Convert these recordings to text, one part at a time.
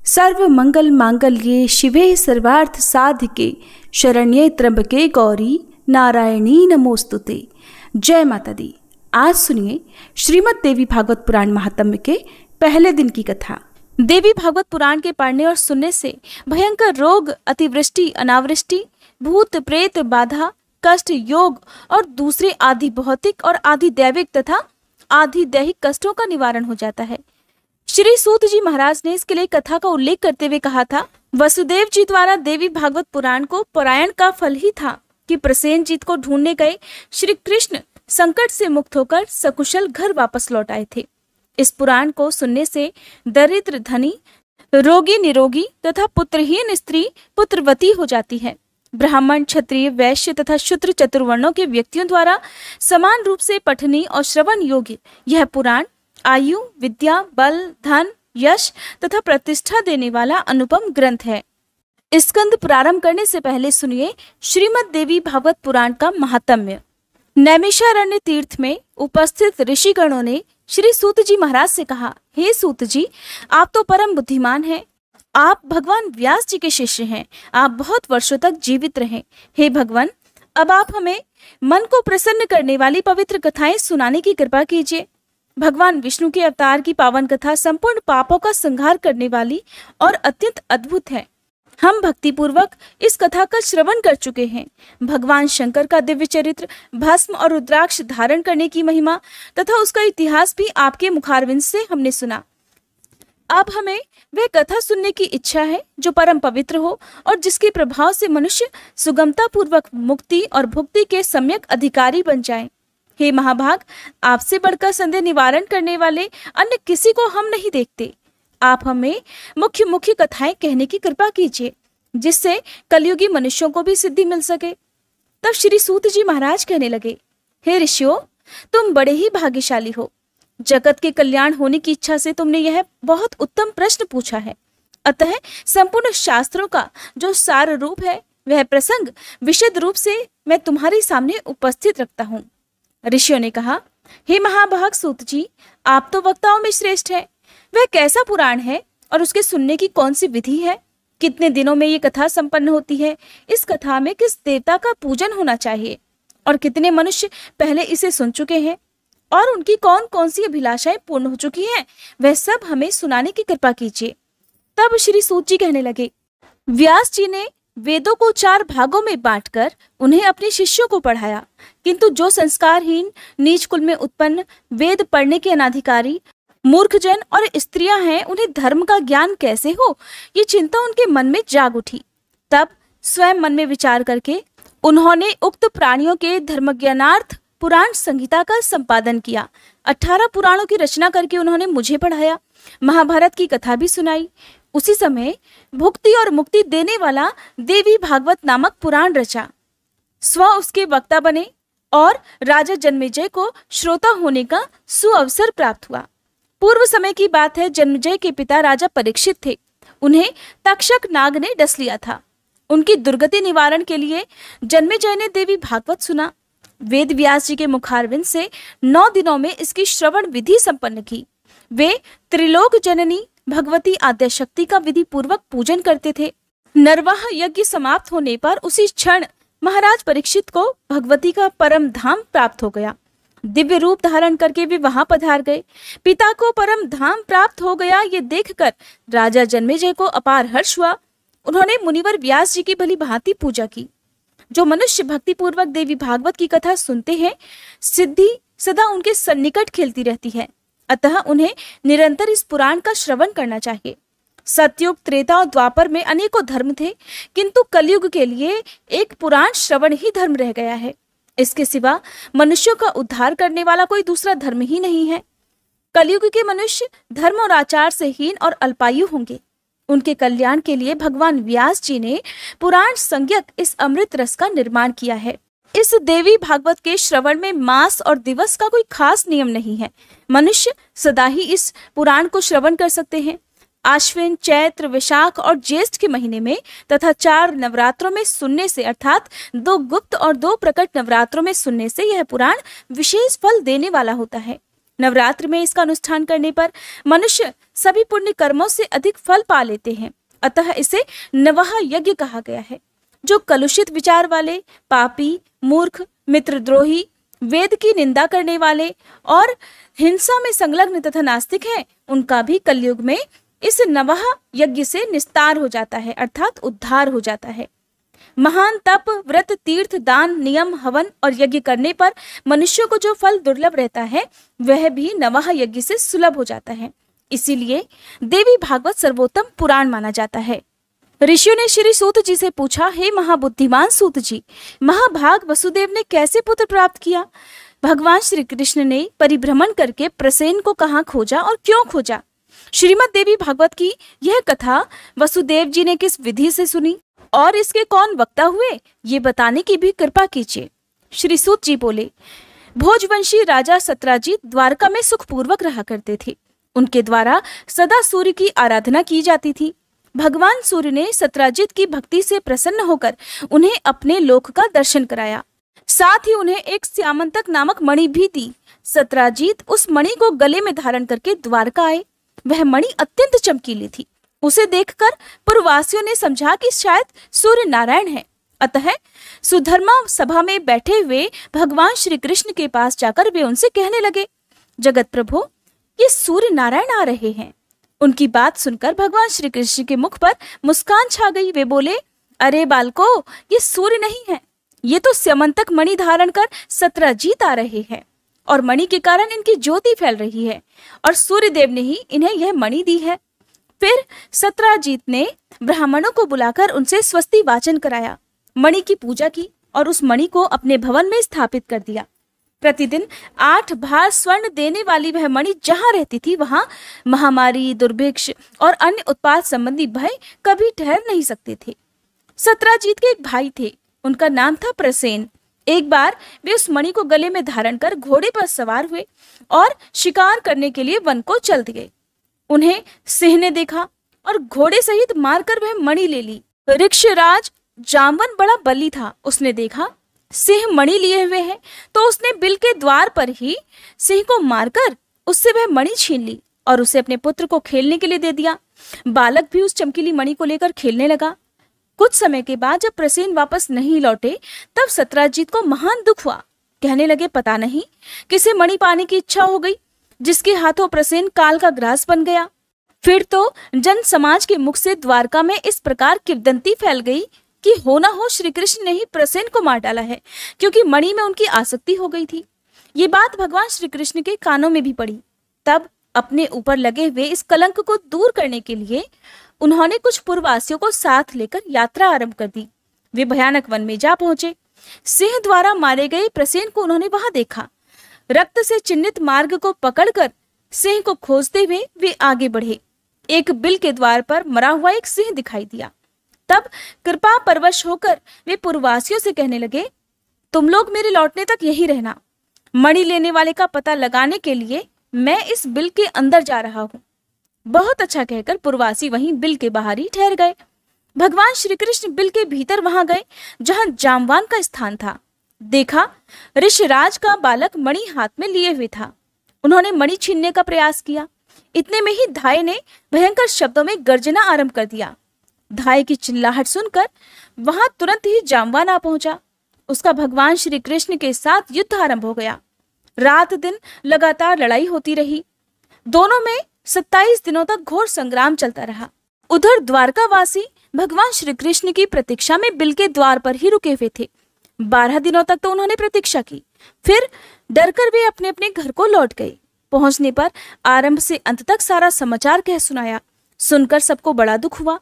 सर्व मंगल मांगल्ये शिवे सर्वार्थ साधिके शरण्ये त्र्यंबके गौरी नारायणी नमोस्तुते। जय माता दी। आज सुनिए श्रीमद् देवी भागवत पुराण महात्म्य के पहले दिन की कथा। देवी भागवत पुराण के पढ़ने और सुनने से भयंकर रोग, अतिवृष्टि, अनावृष्टि, भूत प्रेत बाधा, कष्ट, योग और दूसरे आदि भौतिक और आदि दैविक तथा आदि दैहिक कष्टों का निवारण हो जाता है। श्री सूत जी महाराज ने इसके लिए कथा का उल्लेख करते हुए कहा था, वसुदेव जी द्वारा देवी भागवत पुराण को पारायण का फल ही था कि प्रसेनजीत को ढूंढने गए श्री कृष्ण संकट से मुक्त होकर सकुशल घर वापस लौट आए थे। इस पुराण को सुनने से दरिद्र धनी, रोगी निरोगी तथा पुत्रहीन स्त्री पुत्रवती हो जाती है। ब्राह्मण, क्षत्रिय, वैश्य तथा शूद्र चतुर्वर्णों के व्यक्तियों द्वारा समान रूप से पठनीय और श्रवण योग्य यह पुराण आयु, विद्या, बल, धन, यश तथा प्रतिष्ठा देने वाला अनुपम ग्रंथ है। स्कंद प्रारंभ करने से पहले सुनिए श्रीमद् देवी भागवत पुराण का महात्म्य। नैमिषारण्य तीर्थ में उपस्थित ऋषिगणों ने श्री सूत जी महाराज से कहा, हे सूत जी, आप तो परम बुद्धिमान हैं। आप भगवान व्यास जी के शिष्य हैं। आप बहुत वर्षों तक जीवित रहें। हे भगवान, अब आप हमें मन को प्रसन्न करने वाली पवित्र कथाएं सुनाने की कृपा कीजिए। भगवान विष्णु के अवतार की पावन कथा संपूर्ण पापों का संहार करने वाली और अत्यंत अद्भुत है। हम भक्ति पूर्वक इस कथा का श्रवण कर चुके हैं। भगवान शंकर का दिव्य चरित्र, भस्म और रुद्राक्ष धारण करने की महिमा तथा उसका इतिहास भी आपके मुखारविंद से हमने सुना। अब हमें वह कथा सुनने की इच्छा है जो परम पवित्र हो और जिसके प्रभाव से मनुष्य सुगमता पूर्वक मुक्ति और भुक्ति के सम्यक अधिकारी बन जाए। हे महाभाग, आपसे बढ़कर संदेह निवारण करने वाले अन्य किसी को हम नहीं देखते। आप हमें मुख्य मुख्य कथाएं कहने की कृपा कीजिए, जिससे कलयुगी मनुष्यों को भी सिद्धि मिल सके। तब श्री सूत जी महाराज कहने लगे, हे ऋषियों, तुम बड़े ही भाग्यशाली हो। जगत के कल्याण होने की इच्छा से तुमने यह बहुत उत्तम प्रश्न पूछा है। अतः संपूर्ण शास्त्रों का जो सार रूप है, वह प्रसंग विशद रूप से मैं तुम्हारे सामने उपस्थित रखता हूँ। ऋषियों ने कहा, हे महाभाग सूत जी, आप तो वक्ताओं में श्रेष्ठ है। वह कैसा पुराण है और उसके सुनने की कौन सी विधि है? कितने दिनों में ये कथा संपन्न होती है? इस कथा में किस देवता का पूजन होना चाहिए और कितने मनुष्य पहले इसे सुन चुके हैं और उनकी कौन कौन सी अभिलाषाएं पूर्ण हो चुकी हैं? वह सब हमें सुनाने की कृपा कीजिए। तब श्री सूत जी कहने लगे, व्यास जी ने वेदों को 4 भागों में बांटकर उन्हें अपने शिष्यों को पढ़ाया, किंतु जो संस्कारहीन, नीच कुल में उत्पन्न, वेद पढ़ने के अनाधिकारी, मूर्खजन और स्त्रियां हैं, उन्हें धर्म का ज्ञान कैसे हो, ये चिंता उनके मन में जाग उठी। तब स्वयं मन में विचार करके उन्होंने उक्त प्राणियों के धर्म ज्ञानार्थ पुराण संहिता का संपादन किया। 18 पुराणों की रचना करके उन्होंने मुझे पढ़ाया। महाभारत की कथा भी सुनाई। उसी समय भुक्ति और मुक्ति देने वाला देवी भागवत नामक पुराण रचा। स्व उसके वक्ता बने और राजा जन्मेजय को श्रोता होने का सुअवसर प्राप्त हुआ। पूर्व समय की बात है। जन्मेजय के पिता राजा परीक्षित थे। उन्हें तक्षक नाग ने डस लिया था। उनकी दुर्गति निवारण के लिए जन्मेजय ने देवी भागवत सुना। वेद व्यास जी के मुखारविंद से 9 दिनों में इसकी श्रवण विधि संपन्न की। वे त्रिलोक जननी भगवती आद्यशक्ति का विधि पूर्वक पूजन करते थे। नरवाह यज्ञ समाप्त होने पर उसी क्षण महाराज परीक्षित को भगवती का परम धाम प्राप्त हो गया। दिव्य रूप धारण करके वे वहां पधार गए। पिता को परम धाम प्राप्त हो गया, ये देखकर राजा जन्मेजय को अपार हर्ष हुआ। उन्होंने मुनिवर व्यास जी की भली भांति पूजा की। जो मनुष्य भक्ति पूर्वक देवी भागवत की कथा सुनते हैं, सिद्धि सदा उनके सन्निकट खेलती रहती है। अतः उन्हें निरंतर इस पुराण का श्रवण करना चाहिए। सतयुग, त्रेता और द्वापर में अनेकों धर्म थे, किंतु कलयुग के लिए एक पुराण श्रवण ही धर्म रह गया है। इसके सिवा मनुष्यों का उद्धार करने वाला कोई दूसरा धर्म ही नहीं है। कलयुग के मनुष्य धर्म और आचार से हीन और अल्पायु होंगे। उनके कल्याण के लिए भगवान व्यास जी ने पुराण संज्ञक इस अमृत रस का निर्माण किया है। इस देवी भागवत के श्रवण में मास और दिवस का कोई खास नियम नहीं है। मनुष्य सदा ही इस पुराण को श्रवण कर सकते हैं। आश्विन, चैत्र, वैशाख और ज्येष्ठ के महीने में तथा 4 नवरात्रों में सुनने से, अर्थात 2 गुप्त और 2 प्रकट नवरात्रों में सुनने से यह पुराण विशेष फल देने वाला होता है। नवरात्र में इसका अनुष्ठान करने पर मनुष्य सभी पुण्य कर्मों से अधिक फल पा लेते हैं। अतः इसे नवह यज्ञ कहा गया है। जो कलुषित विचार वाले, पापी, मूर्ख, मित्रद्रोही, वेद की निंदा करने वाले और हिंसा में संलग्न तथा नास्तिक हैं, उनका भी कलयुग में इस नवह यज्ञ से निस्तार हो जाता है, अर्थात उद्धार हो जाता है। महान तप, व्रत, तीर्थ, दान, नियम, हवन और यज्ञ करने पर मनुष्यों को जो फल दुर्लभ रहता है वह भी नवह यज्ञ से सुलभ हो जाता है। इसीलिए देवी भागवत सर्वोत्तम पुराण माना जाता है। ऋषियों ने श्री सूत जी से पूछा, हे महाबुद्धिमान सूत जी, महाभाग वसुदेव ने कैसे पुत्र प्राप्त किया? भगवान श्री कृष्ण ने परिभ्रमण करके प्रसेन को कहाँ खोजा और क्यों खोजा? श्रीमद् देवी भागवत की यह कथा वसुदेव जी ने किस विधि से सुनी और इसके कौन वक्ता हुए, ये बताने की भी कृपा कीजिए। श्री सूत जी बोले, भोजवंशी राजा सत्राजित द्वारका में सुखपूर्वक रहा करते थे। उनके द्वारा सदा सूर्य की आराधना की जाती थी। भगवान सूर्य ने सत्राजित की भक्ति से प्रसन्न होकर उन्हें अपने लोक का दर्शन कराया। साथ ही उन्हें एक श्यामंतक नामक मणि भी दी। सत्राजित उस मणि को गले में धारण करके द्वारका आए। वह मणि अत्यंत चमकीली थी। उसे देखकर पुरवासियों ने समझा कि शायद सूर्य नारायण है। अतः सुधर्मा सभा में बैठे हुए भगवान श्री कृष्ण के पास जाकर वे उनसे कहने लगे, जगत प्रभु, ये सूर्य नारायण आ रहे हैं। उनकी बात सुनकर भगवान श्री कृष्ण के मुख पर मुस्कान छा गई। वे बोले, अरे बालको, ये सूर्य नहीं है, ये तो स्यमंतक मणि धारण कर सत्राजीत आ रहे हैं और मणि के कारण इनकी ज्योति फैल रही है और सूर्य देव ने ही इन्हें यह मणि दी है। फिर सत्राजीत ने ब्राह्मणों को बुलाकर उनसे स्वस्ति वाचन कराया, मणि की पूजा की और उस मणि को अपने भवन में स्थापित कर दिया। प्रतिदिन 8 भार स्वर्ण देने वाली वह मणि जहां रहती थी वहां महामारी, दुर्भिक्ष और अन्य उत्पाद संबंधी भय कभी ठहर नहीं सकते थे। सत्राजीत के एक भाई थे, उनका नाम था प्रसेन। एक बार वे उस मणि को गले में धारण कर घोड़े पर सवार हुए और शिकार करने के लिए वन को चल दिए। उन्हें सिंह ने देखा और घोड़े सहित मारकर वह मणि ले ली। ऋक्षराज जाम्बवन बड़ा बली था। उसने देखा सिंह मणि लिए हुए है तो उसने बिल के द्वार पर ही सिंह को मारकर उससे वह मणि छीन ली और उसे अपने पुत्र को खेलने के लिए दे दिया। बालक भी उस चमकीली मणि को लेकर खेलने लगा। कुछ समय के बाद जब प्रसेन वापस नहीं लौटे तब सत्राजीत को महान दुख हुआ। कहने लगे, पता नहीं किसे मणि पाने की इच्छा हो गई, जिसके हाथों प्रसेन काल का ग्रास बन गया। फिर तो जन समाज के मुख से द्वारका में इस प्रकार किंवदंती फैल गई कि हो ना हो श्री कृष्ण ने ही प्रसेन को मार डाला है, क्योंकि मणि में उनकी आसक्ति हो गई थी। ये बात भगवान श्री कृष्ण के कानों में भी पड़ी। तब अपने ऊपर लगे हुए इस कलंक को दूर करने के लिए उन्होंने कुछ पूर्ववासियों को साथ लेकर यात्रा आरंभ कर दी। वे भयानक वन में जा पहुंचे। सिंह द्वारा मारे गए प्रसेन को उन्होंने वहां देखा। रक्त से चिन्हित मार्ग को पकड़कर सिंह को खोजते हुए वे आगे बढ़े। एक बिल के द्वार पर मरा हुआ एक सिंह दिखाई दिया। तब कृपा परवश होकर वे पूर्ववासियों से कहने लगे, तुम लोग मेरे लौटने तक यही रहना। मणि लेने वाले का पता लगाने के लिए मैं इस बिल के अंदर जा रहा हूँ। बहुत अच्छा कहकर पूर्ववासी वहीं बिल के बाहर ही ठहर गए। भगवान श्री कृष्ण बिल के भीतर वहां गए जहां जाम्बवान का स्थान था। देखा ऋषराज का बालक मणि हाथ में लिए हुए था। उन्होंने मणि छीनने का प्रयास किया। इतने में ही धाय ने भयंकर शब्दों में गर्जना आरंभ कर दिया। धाय की चिल्लाहट सुनकर वहां तुरंत ही जाम्बवान आ पहुंचा। उसका भगवान श्री कृष्ण के साथ युद्ध आरंभ हो गया। रात दिन लगातार लड़ाई होती रही। दोनों में 27 दिनों तक घोर संग्राम चलता रहा। उधर द्वारकावासी भगवान श्री कृष्ण की प्रतीक्षा में बिल के द्वार पर ही रुके हुए थे। 12 दिनों तक तो उन्होंने प्रतीक्षा की। फिर डरकर वे अपने अपने घर को लौट गए। पहुंचने पर आरंभ से अंत तक सारा समाचार कह सुनाया। सुनकर सबको बड़ा दुख हुआ।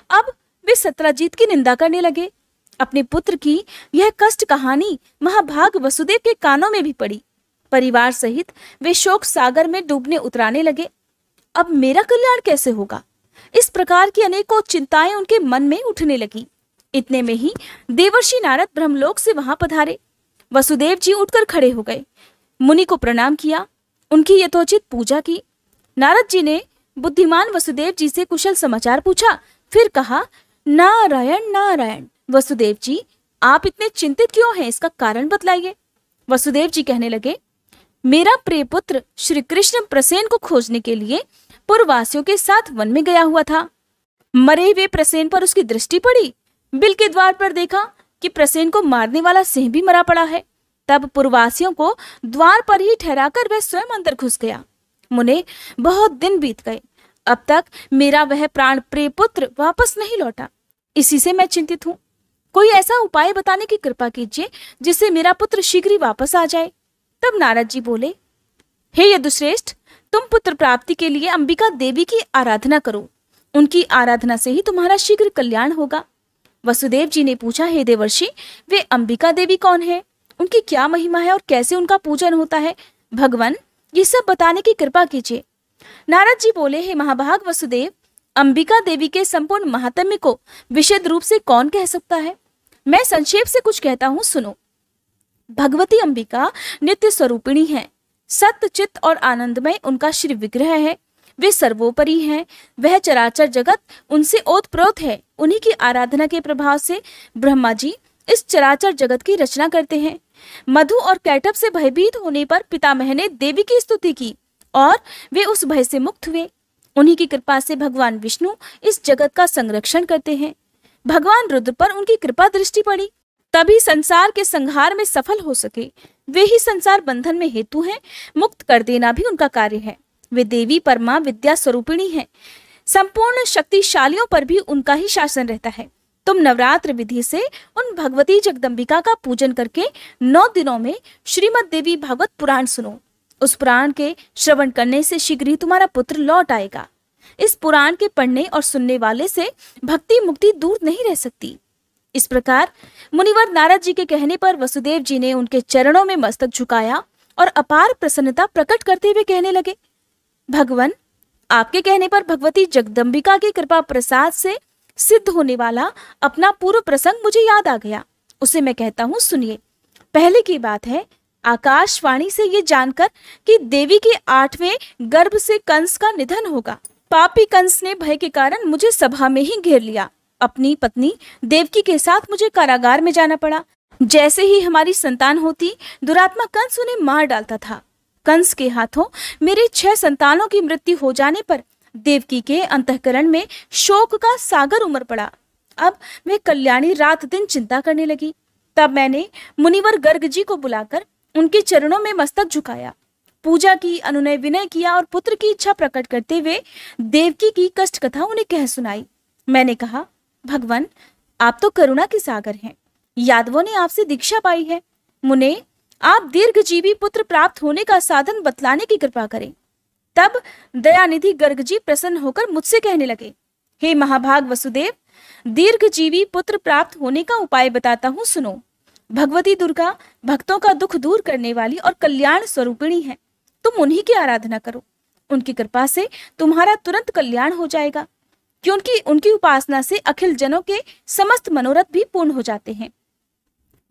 अब वे सत्राजीत की निंदा करने लगे। अपने पुत्र की यह कष्ट कहानी महाभाग वसुदेव के कानों में भी पड़ी। परिवार सहित वे शोक सागर में डूबने उतराने लगे। अब मेरा कल्याण कैसे होगा? इस प्रकार की अनेकों चिंताएं उनके मन में उठने लगी। इतने में ही देवर्षि नारद ब्रह्मलोक से वहां पधारे। वसुदेव जी उठकर खड़े हो गए, मुनि को प्रणाम किया, उनकी यथोचित पूजा की। नारद जी ने बुद्धिमान वसुदेव जी से कुशल समाचार पूछा। फिर कहा, नारायण नारायण। वसुदेव जी, आप इतने चिंतित क्यों हैं? इसका कारण बतलाइए। वसुदेव जी कहने लगे, मेरा प्रिय पुत्र श्री कृष्ण प्रसेन को खोजने के लिए पुरवासियों के साथ वन में गया हुआ था। मरे हुए प्रसेन पर उसकी दृष्टि पड़ी। बिल के द्वार पर देखा कि प्रसेन को मारने वाला सिंह भी मरा पड़ा है। तब पुरवासियों को द्वार पर ही ठहराकर वह स्वयं अंदर घुस गया। मुने, बहुत दिन बीत गए, अब तक मेरा वह प्राण प्रिय पुत्र वापस नहीं लौटा। इसी से मैं चिंतित हूँ। कोई ऐसा उपाय बताने की कृपा कीजिए जिससे मेरा पुत्र शीघ्र ही वापस आ जाए। तब नारद जी बोले, हे यदुश्रेष्ठ, तुम पुत्र प्राप्ति के लिए अंबिका देवी की आराधना करो। उनकी आराधना से ही तुम्हारा शीघ्र कल्याण होगा। वसुदेव जी ने पूछा, हे देवर्षि, वे अंबिका देवी कौन है? उनकी क्या महिमा है और कैसे उनका पूजन होता है? भगवान, ये सब बताने की कृपा कीजिए। नारद जी बोले, हे महाभाग वसुदेव, अंबिका देवी के संपूर्ण महात्म्य को विशद रूप से कौन कह सकता है? मैं संक्षेप से कुछ कहता हूँ, सुनो। भगवती अंबिका नित्य स्वरूपिणी है। सत्य चित्त और आनंदमय उनका श्री विग्रह है। वे सर्वोपरि हैं। वह चराचर जगत उनसे ओतप्रोत है। उन्हीं की आराधना के प्रभाव से ब्रह्मा जी इस चराचर जगत की रचना करते हैं। मधु और कैटभ से भयभीत होने पर पितामह ने देवी की स्तुति की और वे उस भय से मुक्त हुए। उन्हीं की कृपा से भगवान विष्णु इस जगत का संरक्षण करते हैं। भगवान रुद्र पर उनकी कृपा दृष्टि पड़ी, तभी संसार के संहार में सफल हो सके। वे ही संसार बंधन में हेतु हैं। मुक्त कर देना भी उनका कार्य है। वे देवी परमा विद्या स्वरूपिणी हैं। संपूर्ण शक्तिशालियों पर भी उनका ही शासन रहता है। तुम नवरात्र विधि से उन भगवती जगदम्बिका का पूजन करके 9 दिनों में श्रीमद देवी भागवत पुराण सुनो। उस पुराण के श्रवण करने से शीघ्र ही तुम्हारा पुत्र लौट आएगा। इस पुराण के पढ़ने और सुनने वाले से भक्ति मुक्ति दूर नहीं रह सकती। इस प्रकार मुनिवर नारद जी के कहने पर वसुदेव जी ने उनके चरणों में मस्तक झुकाया और अपार प्रसन्नता प्रकट करते हुए कहने लगे, भगवान, आपके कहने पर भगवती जगदम्बिका की कृपा प्रसाद से सिद्ध होने वाला अपना पूर्व प्रसंग मुझे याद आ गया। उसे मैं कहता हूँ, सुनिए। पहले की बात है, आकाशवाणी से ये जानकर कि देवी के 8वें गर्भ से कंस का निधन होगा, पापी कंस ने भय के कारण मुझे सभा में ही घेर लिया। अपनी पत्नी देवकी के साथ मुझे कारागार में जाना पड़ा। जैसे ही हमारी संतान होती, दुरात्मा कंस उन्हें मार डालता था। कंस के हाथों मेरे 6 संतानों की मृत्यु हो जाने पर देवकी के अंतःकरण में शोक का सागर उमड़ पड़ा। अब वह कल्याणी रात दिन चिंता करने लगी। तब मैंने मुनिवर गर्ग जी को बुलाकर उनके चरणों में मस्तक झुकाया, पूजा की, अनुनय विनय किया और पुत्र की इच्छा प्रकट करते हुए देवकी की कष्ट कथा उन्हें कह सुनाई। मैंने कहा, भगवान, आप तो करुणा के सागर हैं। यादवों ने आपसे दीक्षा पाई है। मुने, आप दीर्घजीवी पुत्र प्राप्त होने का साधन बतलाने की कृपा करें। तब दयानिधि गर्ग जी प्रसन्न होकर मुझसे कहने लगे, हे महाभाग वसुदेव, दीर्घजीवी पुत्र प्राप्त होने का उपाय बताता हूँ, सुनो। भगवती दुर्गा भक्तों का दुख दूर करने वाली और कल्याण स्वरूपिणी है। तुम उन्हीं की आराधना करो। उनकी कृपा से तुम्हारा तुरंत कल्याण हो जाएगा, क्योंकि उनकी उपासना से अखिल जनों के समस्त मनोरथ भी पूर्ण हो जाते हैं।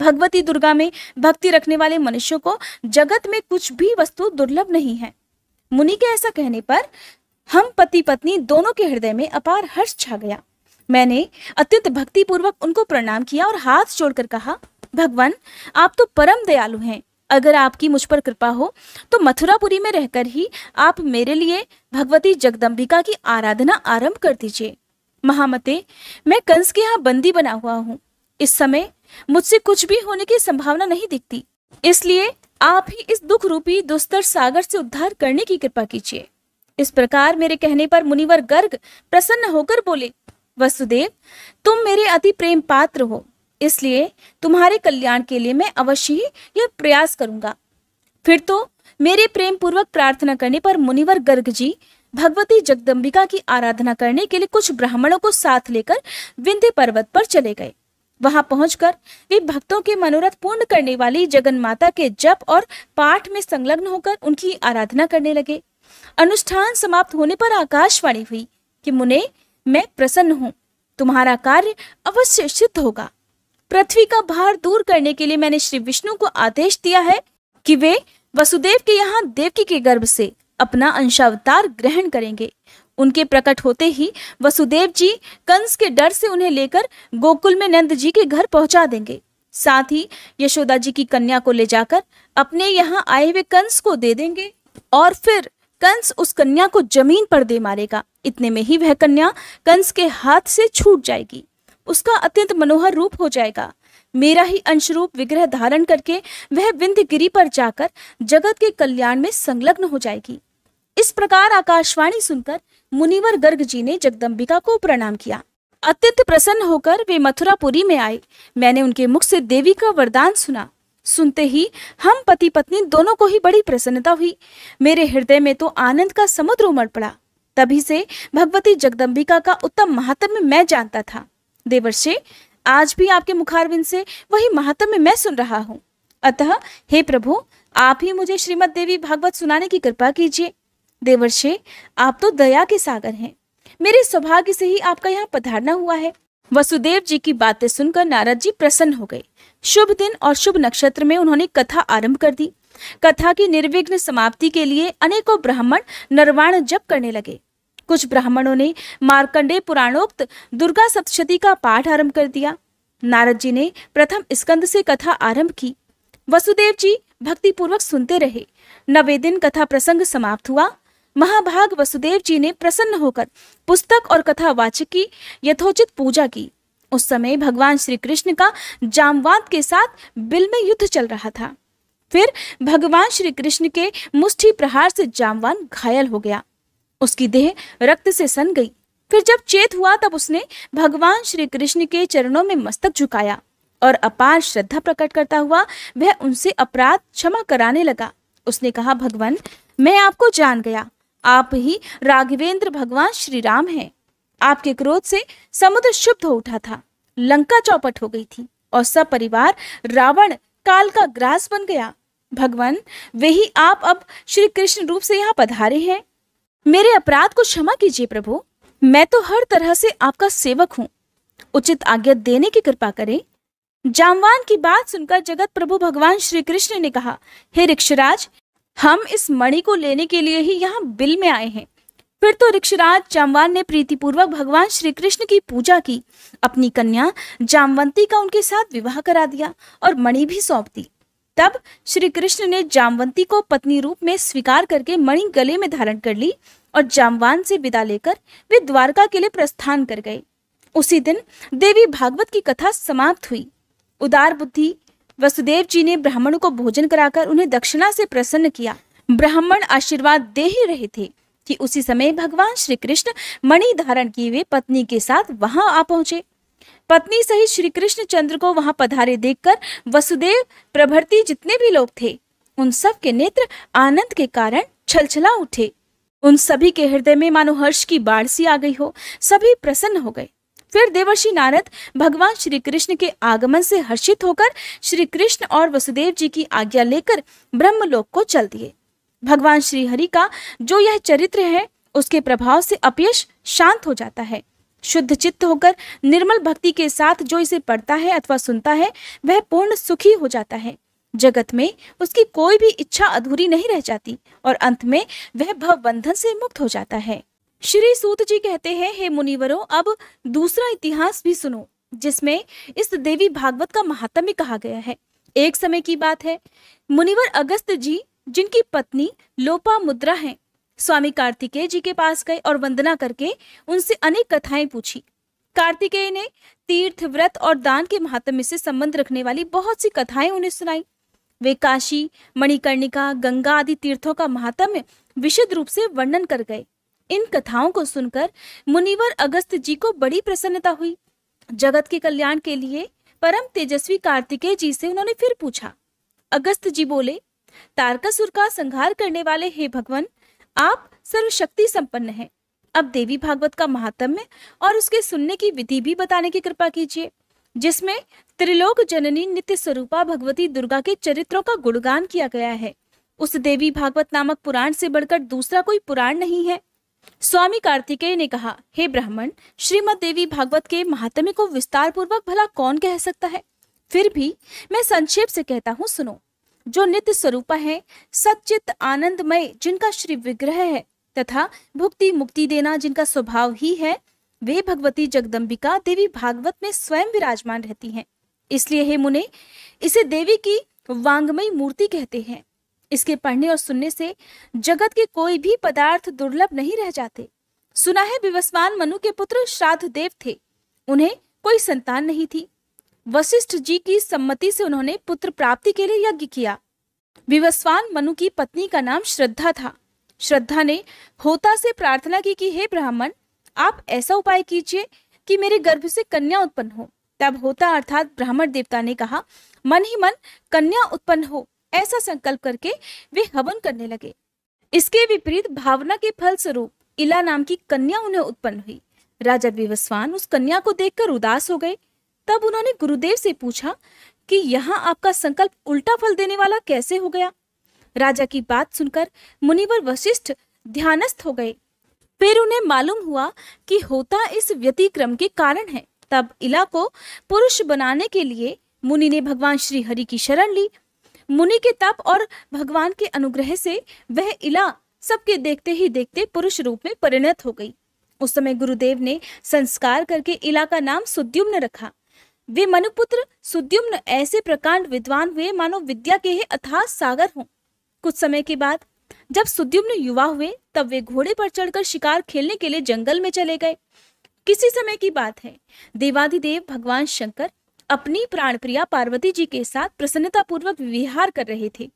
भगवती दुर्गा में भक्ति रखने वाले मनुष्यों को जगत में कुछ भी वस्तु दुर्लभ नहीं है। मुनि के ऐसा कहने पर हम पति पत्नी दोनों के हृदय में अपार हर्ष छा गया। मैंने अत्यंत भक्ति पूर्वक उनको प्रणाम किया और हाथ जोड़कर कहा, भगवान, आप तो परम दयालु हैं। अगर आपकी मुझ पर कृपा हो तो मथुरापुरी में रहकर ही आप मेरे लिए भगवती जगदम्बिका की आराधना आरंभ कर दीजिए। महामते, मैं कंस के यहाँ बंदी बना हुआ हूँ। इस समय मुझसे कुछ भी होने की संभावना नहीं दिखती, इसलिए आप ही इस दुख रूपी दुस्तर सागर से उद्धार करने की कृपा कीजिए। इस प्रकार मेरे कहने पर मुनिवर गर्ग प्रसन्न होकर बोले, वसुदेव, तुम मेरे अति प्रेम पात्र हो, इसलिए तुम्हारे कल्याण के लिए मैं अवश्य ही यह प्रयास करूंगा। फिर तो मेरे प्रेम पूर्वक प्रार्थना करने पर मुनिवर गर्ग जी भगवती जगदम्बिका की आराधना करने के लिए कुछ ब्राह्मणों को साथ लेकर विंध्य पर्वत पर चले गए। वहां पहुंचकर वे भक्तों के मनोरथ पूर्ण करने वाली जगन माता के जप और पाठ में संलग्न होकर उनकी आराधना करने लगे। अनुष्ठान समाप्त होने पर आकाशवाणी हुई कि मुने, मैं प्रसन्न हूँ, तुम्हारा कार्य अवश्य सिद्ध होगा। पृथ्वी का भार दूर करने के लिए मैंने श्री विष्णु को आदेश दिया है कि वे वसुदेव के यहाँ देवकी के गर्भ से अपना अंशावतार ग्रहण करेंगे। उनके प्रकट होते ही वसुदेव जी कंस के डर से उन्हें लेकर गोकुल में नंद जी के घर पहुंचा देंगे। साथ ही यशोदा जी की कन्या को ले जाकर अपने यहाँ आए हुए कंस को दे देंगे और फिर कंस उस कन्या को जमीन पर दे मारेगा। इतने में ही वह कन्या कंस के हाथ से छूट जाएगी, उसका अत्यंत मनोहर रूप हो जाएगा। मेरा ही अंश रूप विग्रह धारण करके वह विंध्यगिरि पर जाकर जगत के कल्याण में संलग्न हो जाएगी। इस प्रकार आकाशवाणी सुनकर मुनिवर गर्ग जी ने जगदम्बिका को प्रणाम किया। अत्यंत प्रसन्न होकर वे मथुरापुरी में आए। मैंने उनके मुख से देवी का वरदान सुना। सुनते ही हम पति पत्नी दोनों को ही बड़ी प्रसन्नता हुई। मेरे हृदय में तो आनंद का समुद्र उमड़ पड़ा। तभी से भगवती जगदम्बिका का उत्तम महात्म्य मैं जानता था। देवर्षि, आज भी आपके मुखारविंद से वही महात्म्य मैं सुन रहा हूँ। अतः हे प्रभु, आप ही मुझे श्रीमद् देवी भागवत सुनाने की कृपा कीजिए। देवर्षि, आप तो दया के सागर हैं। मेरे सौभाग्य से ही आपका यहाँ पधारना हुआ है। वसुदेव जी की बातें सुनकर नारद जी प्रसन्न हो गए। शुभ दिन और शुभ नक्षत्र में उन्होंने कथा आरंभ कर दी। कथा की निर्विघ्न समाप्ति के लिए अनेकों ब्राह्मण नरवाण जप करने लगे। कुछ ब्राह्मणों ने मार्कंडेय पुराणोक्त दुर्गा सप्तशती का पाठ आरंभ कर दिया। नारद जी ने प्रथम स्कंद से कथा आरंभ की। वसुदेव जी भक्ति पूर्वक सुनते रहे। 9वें दिन कथा प्रसंग समाप्त हुआ। महाभाग वसुदेव जी ने प्रसन्न होकर पुस्तक और कथावाचक की यथोचित पूजा की। उस समय भगवान श्री कृष्ण का जामवंत के साथ बिल में युद्ध चल रहा था। फिर भगवान श्री कृष्ण के मुष्टि प्रहार से जामवंत घायल हो गया। उसकी देह रक्त से सन गई। फिर जब चेत हुआ तब उसने भगवान श्री कृष्ण के चरणों में मस्तक झुकाया और अपार श्रद्धा प्रकट करता हुआ वह उनसे अपराध क्षमा कराने लगा। उसने कहा, भगवान, मैं आपको जान गया। आप ही राघवेंद्र भगवान श्री राम हैं। आपके क्रोध से समुद्र शुद्ध हो उठा था, लंका चौपट हो गई थी और सब परिवार रावण काल का ग्रास बन गया। भगवान, वे ही आप अब श्री कृष्ण रूप से यहाँ पधारे हैं। मेरे अपराध को क्षमा कीजिए प्रभु। मैं तो हर तरह से आपका सेवक हूँ। उचित आज्ञा देने की कृपा करें। जामवान की बात सुनकर जगत प्रभु भगवान श्री कृष्ण ने कहा, हे ऋक्षराज, हम इस मणि को लेने के लिए ही यहाँ बिल में आए हैं। फिर तो ऋक्षराज जामवान ने प्रीतिपूर्वक भगवान श्री कृष्ण की पूजा की, अपनी कन्या जामवंती का उनके साथ विवाह करा दिया और मणि भी सौंप दी। तब श्री कृष्ण ने जामवंती को पत्नी रूप में स्वीकार करके मणि गले में धारण कर ली और जामवान से विदा लेकर वे द्वारका के लिए प्रस्थान कर गए। उसी दिन देवी भागवत की कथा समाप्त हुई। उदार बुद्धि वसुदेव जी ने ब्राह्मणों को भोजन कराकर उन्हें दक्षिणा से प्रसन्न किया। ब्राह्मण आशीर्वाद दे ही रहे थे कि उसी समय भगवान श्री कृष्ण मणि धारण किए हुए पत्नी के साथ वहां आ पहुंचे। पत्नी सहित श्री कृष्ण चंद्र को वहां पधारे देखकर वसुदेव प्रभृति जितने भी लोग थे, उन सब के नेत्र आनंद के कारण छलछला उठे। उन सभी के हृदय में मानो हर्ष की बाढ़ सी आ गई हो। सभी प्रसन्न हो गए। फिर देवर्षि नारद भगवान श्री कृष्ण के आगमन से हर्षित होकर श्री कृष्ण और वसुदेव जी की आज्ञा लेकर ब्रह्मलोक को चल दिए। भगवान श्री हरि का जो यह चरित्र है, उसके प्रभाव से अपयश शांत हो जाता है। शुद्ध चित्त होकर निर्मल भक्ति के साथ जो इसे पढ़ता है अथवा सुनता है, वह पूर्ण सुखी हो जाता है। जगत में उसकी कोई भी इच्छा अधूरी नहीं रह जाती और अंत में वह भव बंधन से मुक्त हो जाता है। श्री सूत जी कहते हैं, हे मुनिवरों, अब दूसरा इतिहास भी सुनो, जिसमें इस देवी भागवत का महात्म्य कहा गया है। एक समय की बात है, मुनिवर अगस्त जी, जिनकी पत्नी लोपामुद्रा है, स्वामी कार्तिकेय जी के पास गए और वंदना करके उनसे अनेक कथाएं पूछी। कार्तिकेय ने तीर्थ, व्रत और दान के महात्म्य से संबंध रखने वाली बहुत सी कथाएं उन्हें सुनाई। वे काशी, मणिकर्णिका, गंगा आदि तीर्थों का महात्म्य विशद रूप से वर्णन कर गए। इन कथाओं को सुनकर मुनिवर अगस्त जी को बड़ी प्रसन्नता हुई। जगत के कल्याण के लिए परम तेजस्वी कार्तिकेय जी से उन्होंने फिर पूछा। अगस्त जी बोले, तारकासुर का संहार करने वाले हे भगवान, आप सर्वशक्ति संपन्न हैं। अब देवी भागवत का महात्म्य और उसके सुनने की विधि भी बताने की कृपा कीजिए, जिसमें त्रिलोक जननी नित्य स्वरूपा भगवती दुर्गा के चरित्रों का गुणगान किया गया है। उस देवी भागवत नामक पुराण से बढ़कर दूसरा कोई पुराण नहीं है। स्वामी कार्तिकेय ने कहा, हे ब्राह्मण, श्रीमद् देवी भागवत के महात्म्य को विस्तार पूर्वक भला कौन कह सकता है। फिर भी मैं संक्षेप से कहता हूँ, सुनो। जो नित्य स्वरूपा है, सच्चित आनंदमय जिनका श्री विग्रह है तथा भुक्ति मुक्ति देना जिनका स्वभाव ही है, वे भगवती जगदम्बिका देवी भागवत में स्वयं विराजमान रहती हैं। इसलिए हे मुने, इसे देवी की वांगमयी मूर्ति कहते हैं। इसके पढ़ने और सुनने से जगत के कोई भी पदार्थ दुर्लभ नहीं रह जाते। सुना है विवस्वान मनु के पुत्र श्राद्ध देव थे, उन्हें कोई संतान नहीं थी। वशिष्ठ जी की सम्मति से उन्होंने पुत्र प्राप्ति के लिए यज्ञ किया। विवस्वान मनु की पत्नी का नाम श्रद्धा था। श्रद्धा ने होता से प्रार्थना की कि हे ब्राह्मण, आप ऐसा उपाय कीजिए कि मेरे गर्भ से कन्या उत्पन्न हो। तब होता अर्थात ब्राह्मण देवता ने कहा, मन ही मन कन्या उत्पन्न हो। ऐसा संकल्प करके वे हवन करने लगे। इसके विपरीत भावना के फल स्वरूप इला नाम की कन्या उन्हें उत्पन्न हुई। राजा विवस्वान उस कन्या को देखकर उदास हो गए। तब उन्होंने गुरुदेव से पूछा कि यहाँ आपका संकल्प उल्टा फल देने वाला कैसे हो गया। राजा की बात सुनकर मुनिवर वशिष्ठ ध्यानस्थ हो गए। फिर उन्हें मालूम हुआ कि होता इस व्यतिक्रम के कारण है। तब इला को पुरुष बनाने के लिए मुनि ने भगवान श्री हरि की शरण ली। मुनि के तप और भगवान के अनुग्रह से वह इला सबके देखते ही देखते पुरुष रूप में परिणत हो गई। उस समय गुरुदेव ने संस्कार करके इला का नाम सुद्युम्न रखा। वे मनुपुत्र सुद्युम्न ऐसे प्रकांड विद्वान हुए मानो विद्या के ही अथाह सागर हों। कुछ समय के बाद जब सुद्युम्न युवा हुए तब वे घोड़े पर चढ़कर शिकार खेलने के लिए जंगल में चले गए। किसी समय की बात है, देवाधिदेव भगवान शंकर अपनी प्राणप्रिया पार्वती जी के साथ प्रसन्नता पूर्वक विहार कर रहे थे।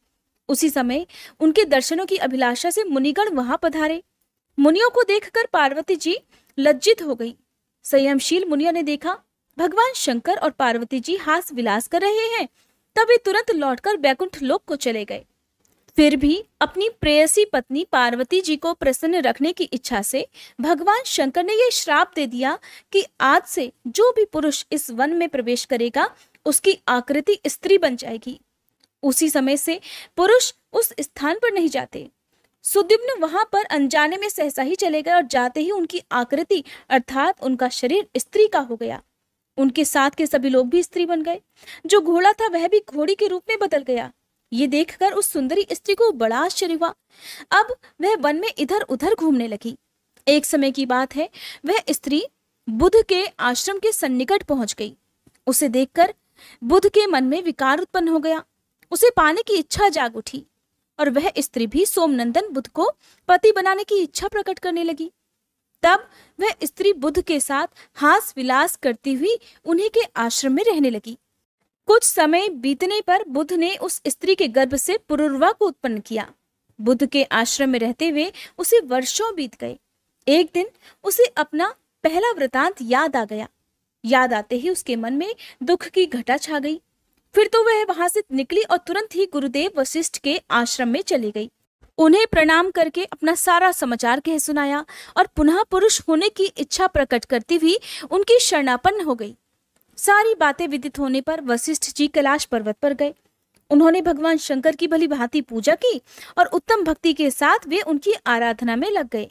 उसी समय उनके दर्शनों की अभिलाषा से मुनिगण वहां पधारे। मुनियों को देखकर पार्वती जी लज्जित हो गई। संयमशील मुनियों ने देखा भगवान शंकर और पार्वती जी हास विलास कर रहे हैं, तब वे तुरंत लौटकर बैकुंठ लोक को चले गए। फिर भी अपनी प्रेयसी पत्नी पार्वती जी को प्रसन्न रखने की इच्छा से भगवान शंकर ने यह श्राप दे दिया कि आज से जो भी पुरुष इस वन में प्रवेश करेगा उसकी आकृति स्त्री बन जाएगी। उसी समय से पुरुष उस स्थान पर नहीं जाते। सुद्युम्न वहां पर अनजाने में सहसा ही चले गए और जाते ही उनकी आकृति अर्थात उनका शरीर स्त्री का हो गया। उनके साथ के सभी लोग भी स्त्री बन गए। जो घोड़ा था वह भी घोड़ी के रूप में बदल गया। ये देखकर उस सुंदरी स्त्री को बड़ा आश्चर्य हुआ। अब वह वन में इधर उधर घूमने लगी। एक समय की बात है, वह स्त्री बुध के आश्रम के सन्निकट पहुंच गई। उसे देखकर बुध के मन में विकार उत्पन्न हो गया। उसे पाने की इच्छा जाग उठी और वह स्त्री भी सोमनंदन बुध को पति बनाने की इच्छा प्रकट करने लगी। तब वह स्त्री बुध के साथ हास विलास करती हुई उन्हीं के आश्रम में रहने लगी। कुछ समय बीतने पर बुध ने उस स्त्री के गर्भ से पुरुरवा को उत्पन्न किया। बुध के आश्रम में रहते हुए उसे वर्षों बीत गए। एक दिन उसे अपना पहला वृतांत याद आ गया। याद आते ही उसके मन में दुख की घटा छा गई। फिर तो वह वहां से निकली और तुरंत ही गुरुदेव वशिष्ठ के आश्रम में चली गई। उन्हें प्रणाम करके अपना सारा समाचार कह सुनाया और पुनः पुरुष होने की इच्छा प्रकट करती हुई उनकी शरणापन्न हो गई। सारी बातें विदित होने पर वशिष्ठ जी कैलाश पर्वत पर गए। उन्होंने भगवान शंकर की भली भांति पूजा की और उत्तम भक्ति के साथ वे उनकी आराधना में लग गए।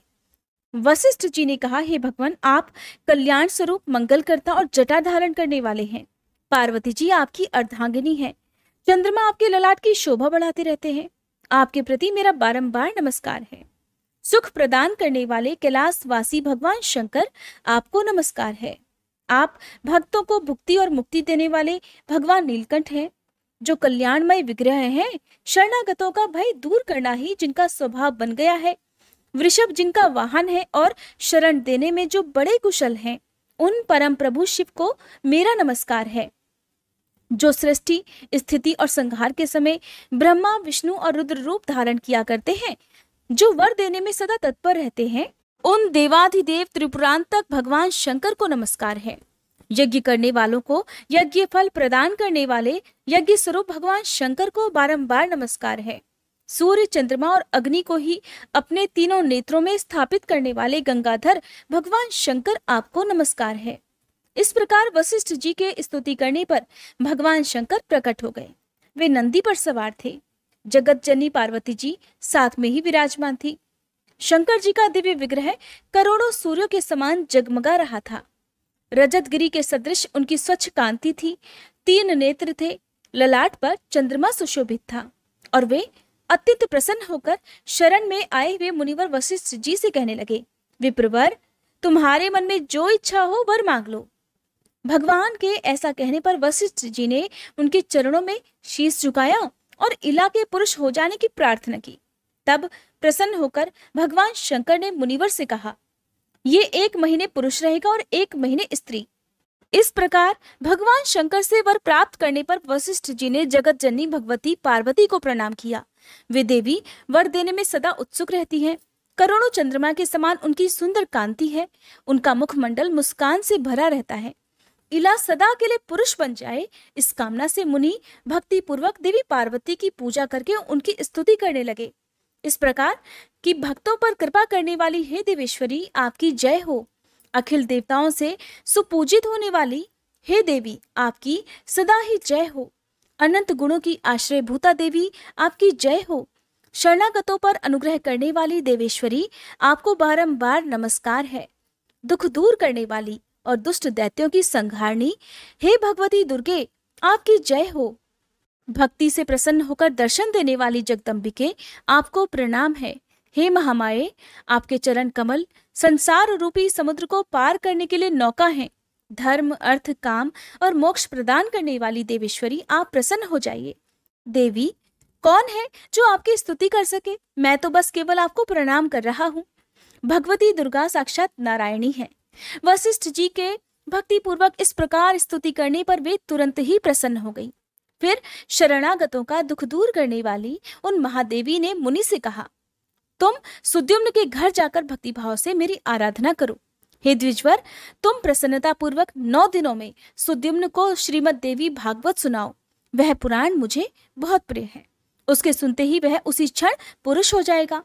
वशिष्ठ जी ने कहा, हे भगवान, आप कल्याण स्वरूप मंगलकर्ता और जटा धारण करने वाले हैं। पार्वती जी आपकी अर्धांगिनी है। चंद्रमा आपके ललाट की शोभा बढ़ाते रहते हैं। आपके प्रति मेरा बारंबार नमस्कार है। सुख प्रदान करने वाले कैलाशवासी भगवान शंकर, आपको नमस्कार है। आप भक्तों को भुक्ति और मुक्ति देने वाले भगवान नीलकंठ हैं। जो कल्याणमय विग्रह हैं, शरणागतों का भय दूर करना ही जिनका स्वभाव बन गया है। वृषभ जिनका वाहन है और शरण देने में जो बड़े कुशल हैं, उन परम प्रभु शिव को मेरा नमस्कार है। जो सृष्टि, स्थिति और संहार के समय ब्रह्मा, विष्णु और रुद्र रूप धारण किया करते हैं, जो वर देने में सदा तत्पर रहते हैं, उन देवाधिदेव त्रिपुरांतक भगवान शंकर को नमस्कार है। यज्ञ करने वालों को यज्ञ फल प्रदान करने वाले यज्ञ स्वरूप भगवान शंकर को बारंबार नमस्कार है। सूर्य, चंद्रमा और अग्नि को ही अपने तीनों नेत्रों में स्थापित करने वाले गंगाधर भगवान शंकर, आपको नमस्कार है। इस प्रकार वशिष्ठ जी के स्तुति करने पर भगवान शंकर प्रकट हो गए। वे नंदी पर सवार थे। जगत जननी पार्वती जी साथ में ही विराजमान थी। शंकर जी का दिव्य विग्रह करोड़ों सूर्यों के समान जगमगा रहा था। रजतगिरी के सदृश उनकी स्वच्छ कांति थी। 3 नेत्र थे। ललाट पर चंद्रमा सुशोभित था और वे अत्यंत प्रसन्न होकर शरण में आए हुए मुनिवर वशिष्ठ जी से कहने लगे, विप्रवर, तुम्हारे मन में जो इच्छा हो वर मांग लो। भगवान के ऐसा कहने पर वशिष्ठ जी ने उनके चरणों में शीश झुकाया और इला के पुरुष हो जाने की प्रार्थना की। तब प्रसन्न होकर भगवान शंकर ने मुनिवर से कहा, ये 1 महीने पुरुष रहेगा और 1 महीने स्त्री। इस प्रकार भगवान शंकर से वर प्राप्त करने पर वशिष्ठ जी ने जगत जननी भगवती पार्वती को प्रणाम किया। वे देवी वर देने में सदा उत्सुक रहती हैं। करोड़ों चंद्रमा के समान उनकी सुंदर कांति है। उनका मुखमंडल मुस्कान से भरा रहता है। इला सदा के लिए पुरुष बन जाए, इस कामना से मुनि भक्ति पूर्वक देवी पार्वती की पूजा करके उनकी स्तुति करने लगे। इस प्रकार कि भक्तों पर कृपा करने वाली हे देवेश्वरी, आपकी जय हो। अखिल देवताओं से सुपूजित होने वाली हे देवी, आपकी सदा ही जय हो। अनंत गुणों की आश्रय भूता देवी, आपकी जय हो। शरणागतों पर अनुग्रह करने वाली देवेश्वरी, आपको बारंबार नमस्कार है। दुख दूर करने वाली और दुष्ट दैत्यों की संहारणी हे भगवती दुर्गे, आपकी जय हो। भक्ति से प्रसन्न होकर दर्शन देने वाली जगदम्बिके, आपको प्रणाम है। हे महामाये, आपके चरण कमल संसार रूपी समुद्र को पार करने के लिए नौका हैं। धर्म, अर्थ, काम और मोक्ष प्रदान करने वाली देवेश्वरी, आप प्रसन्न हो जाइए। देवी, कौन है जो आपकी स्तुति कर सके? मैं तो बस केवल आपको प्रणाम कर रहा हूँ। भगवती दुर्गा साक्षात नारायणी है। वशिष्ठ जी के भक्ति पूर्वक इस प्रकार स्तुति करने पर वे तुरंत ही प्रसन्न हो गई। फिर शरणागतों का दुख दूर करने वाली उन महादेवी ने मुनि से कहा, तुम सुद्युम्न के घर जाकर भक्ति भाव से मेरी आराधना करो। हे द्विजवर, तुम प्रसन्नता पूर्वक 9 दिनों में सुद्युम्न को श्रीमद देवी भागवत सुनाओ। वह पुराण मुझे बहुत प्रिय है। उसके सुनते ही वह उसी क्षण पुरुष हो जाएगा।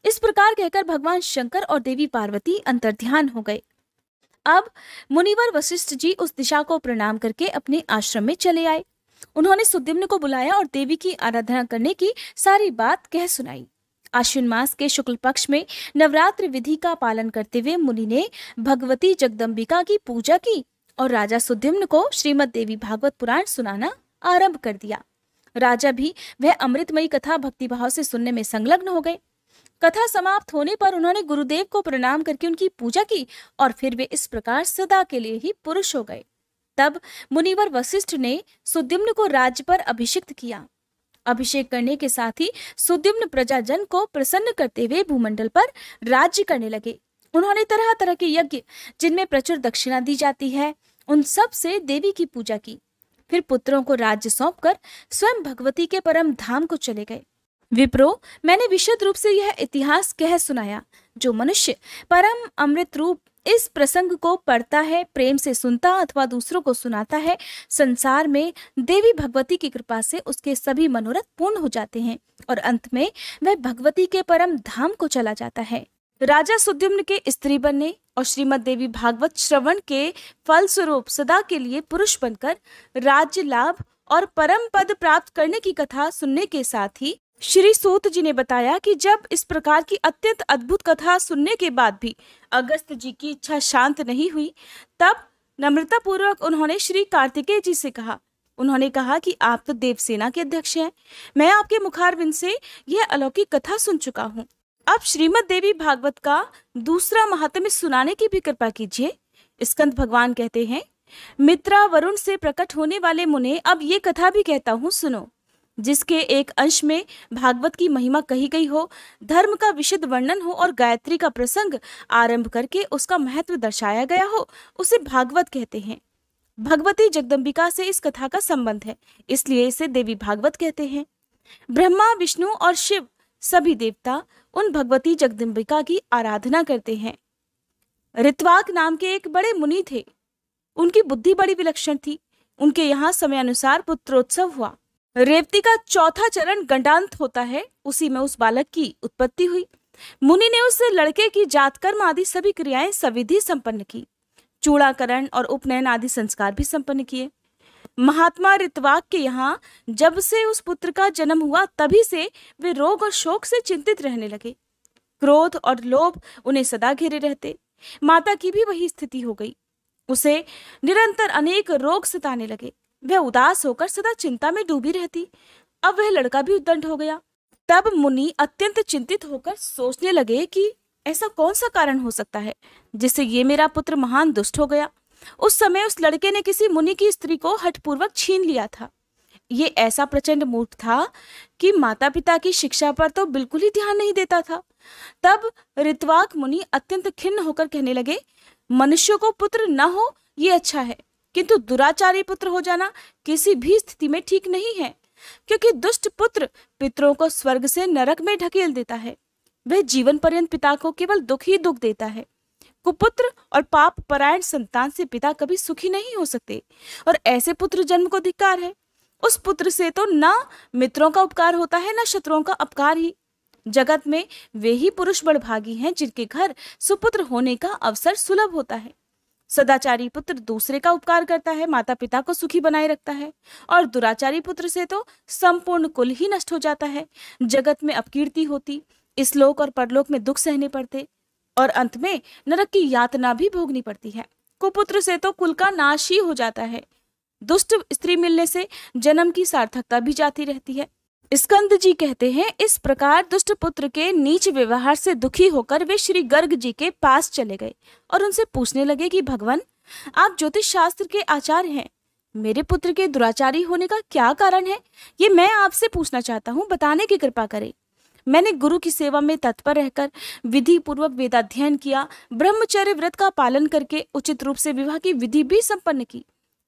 इस प्रकार कहकर भगवान शंकर और देवी पार्वती अंतर्ध्यान हो गए। अब मुनिवर वशिष्ठ जी उस दिशा को प्रणाम करके अपने आश्रम में चले आए। उन्होंने सुद्युम्न को बुलाया और देवी की आराधना करने की सारी बात कह सुनाई। आश्विन मास के शुक्ल पक्ष में नवरात्र विधि का पालन करते हुए मुनि ने भगवती जगदम्बिका की पूजा की और राजा सुद्युम्न को श्रीमद देवी भागवत पुराण सुनाना आरंभ कर दिया। राजा भी वह अमृतमयी कथा भक्तिभाव से सुनने में संलग्न हो गए। कथा समाप्त होने पर उन्होंने गुरुदेव को प्रणाम करके उनकी पूजा की और फिर वे इस प्रकार सदा के लिए ही पुरुष हो गए। तब मुनिवर वशिष्ठ ने सुद्युम्न को राज्य पर अभिषिक्त किया। अभिषेक करने के साथ ही सुद्युम्न प्रजाजन को प्रसन्न करते हुए भूमंडल पर राज्य करने लगे। उन्होंने तरह तरह के यज्ञ, जिनमें प्रचुर दक्षिणा दी जाती है, उन सब से देवी की पूजा की। फिर पुत्रों को राज्य सौंपकर स्वयं भगवती के परम धाम को चले गए। विप्रो, मैंने विशद रूप से यह इतिहास कह सुनाया। जो मनुष्य परम अमृत रूप इस प्रसंग को पढ़ता है, प्रेम से सुनता अथवा दूसरों को सुनाता है, संसार में देवी भगवती की कृपा से उसके सभी मनोरथ पूर्ण हो जाते हैं और अंत में वह भगवती के परम धाम को चला जाता है। राजा सुद्युम्न के स्त्री बनने और श्रीमद देवी भागवत श्रवण के फल स्वरूप सदा के लिए पुरुष बनकर राज्य लाभ और परम पद प्राप्त करने की कथा सुनने के साथ ही श्री सूत जी ने बताया कि जब इस प्रकार की अत्यंत अद्भुत कथा सुनने के बाद भी अगस्त्य जी की इच्छा शांत नहीं हुई, तब नम्रता पूर्वक उन्होंने श्री कार्तिकेय जी से कहा। उन्होंने कहा कि आप तो देवसेना के अध्यक्ष हैं। मैं आपके मुखारविंद से यह अलौकिक कथा सुन चुका हूँ। अब श्रीमद देवी भागवत का दूसरा महात्म्य सुनाने की भी कृपा कीजिए। स्कंद भगवान कहते हैं, मित्रा वरुण से प्रकट होने वाले मुने, अब ये कथा भी कहता हूँ, सुनो। जिसके एक अंश में भागवत की महिमा कही गई हो, धर्म का विशद वर्णन हो और गायत्री का प्रसंग आरंभ करके उसका महत्व दर्शाया गया हो, उसे भागवत कहते हैं। भगवती जगदम्बिका से इस कथा का संबंध है, इसलिए इसे देवी भागवत कहते हैं। ब्रह्मा, विष्णु और शिव सभी देवता उन भगवती जगदम्बिका की आराधना करते हैं। ऋत्वाक नाम के एक बड़े मुनि थे। उनकी बुद्धि बड़ी विलक्षण थी। उनके यहाँ समय अनुसार पुत्रोत्सव हुआ। रेवती का चौथा चरण गंडांत होता है, उसी में उस बालक की उत्पत्ति हुई। मुनि ने उस लड़के की जातकर्म आदि सभी क्रियाएं सविधि संपन्न की। चूड़ाकरण और उपनयन आदि संस्कार भी संपन्न किए। महात्मा ऋत्वाक के यहाँ जब से उस पुत्र का जन्म हुआ, तभी से वे रोग और शोक से चिंतित रहने लगे। क्रोध और लोभ उन्हें सदा घेरे रहते। माता की भी वही स्थिति हो गई। उसे निरंतर अनेक रोग सताने लगे। वह उदास होकर सदा चिंता में डूबी रहती। अब वह लड़का भी उद्दंड हो गया। तब मुनि अत्यंत चिंतित होकर सोचने लगे कि ऐसा कौन सा कारण हो सकता है जिससे ये मेरा पुत्र महान दुष्ट हो गया। उस समय उस लड़के ने किसी मुनि की स्त्री को हठपूर्वक छीन लिया था। ये ऐसा प्रचंड मूर्ख था कि माता पिता की शिक्षा पर तो बिल्कुल ही ध्यान नहीं देता था। तब ऋत्वाक मुनि अत्यंत खिन्न होकर कहने लगे, मनुष्य को पुत्र न हो ये अच्छा है, किंतु दुराचारी पुत्र हो जाना किसी भी स्थिति में ठीक नहीं है, क्योंकि दुष्ट पुत्र पितरों को स्वर्ग से नरक में ढकेल देता है। वह जीवन पर्यंत पिता को केवल दुख ही दुख देता है। कुपुत्र और पाप परायण संतान से पिता कभी सुखी नहीं हो सकते, और ऐसे पुत्र जन्म को धिक्कार है। उस पुत्र से तो न मित्रों का उपकार होता है, न शत्रुओं का अपकार ही। जगत में वे ही पुरुष बड़भागी हैं जिनके घर सुपुत्र होने का अवसर सुलभ होता है। सदाचारी पुत्र दूसरे का उपकार करता है, माता पिता को सुखी बनाए रखता है, और दुराचारी पुत्र से तो संपूर्ण कुल ही नष्ट हो जाता है। जगत में अपकीर्ति होती, इस लोक और परलोक में दुख सहने पड़ते, और अंत में नरक की यातना भी भोगनी पड़ती है। कुपुत्र से तो कुल का नाश ही हो जाता है। दुष्ट स्त्री मिलने से जन्म की सार्थकता भी जाती रहती है। स्कंद जी कहते हैं, इस प्रकार दुष्ट पुत्र के नीच व्यवहार से दुखी होकर वे श्री गर्ग जी के पास चले गए और उनसे पूछने लगे कि भगवान, आप ज्योतिष शास्त्र के आचार्य हैं, मेरे पुत्र के दुराचारी होने का क्या कारण है, ये मैं आपसे पूछना चाहता हूँ, बताने की कृपा करें। मैंने गुरु की सेवा में तत्पर रहकर विधि पूर्वक वेदाध्ययन किया, ब्रह्मचर्य व्रत का पालन करके उचित रूप से विवाह की विधि भी संपन्न की।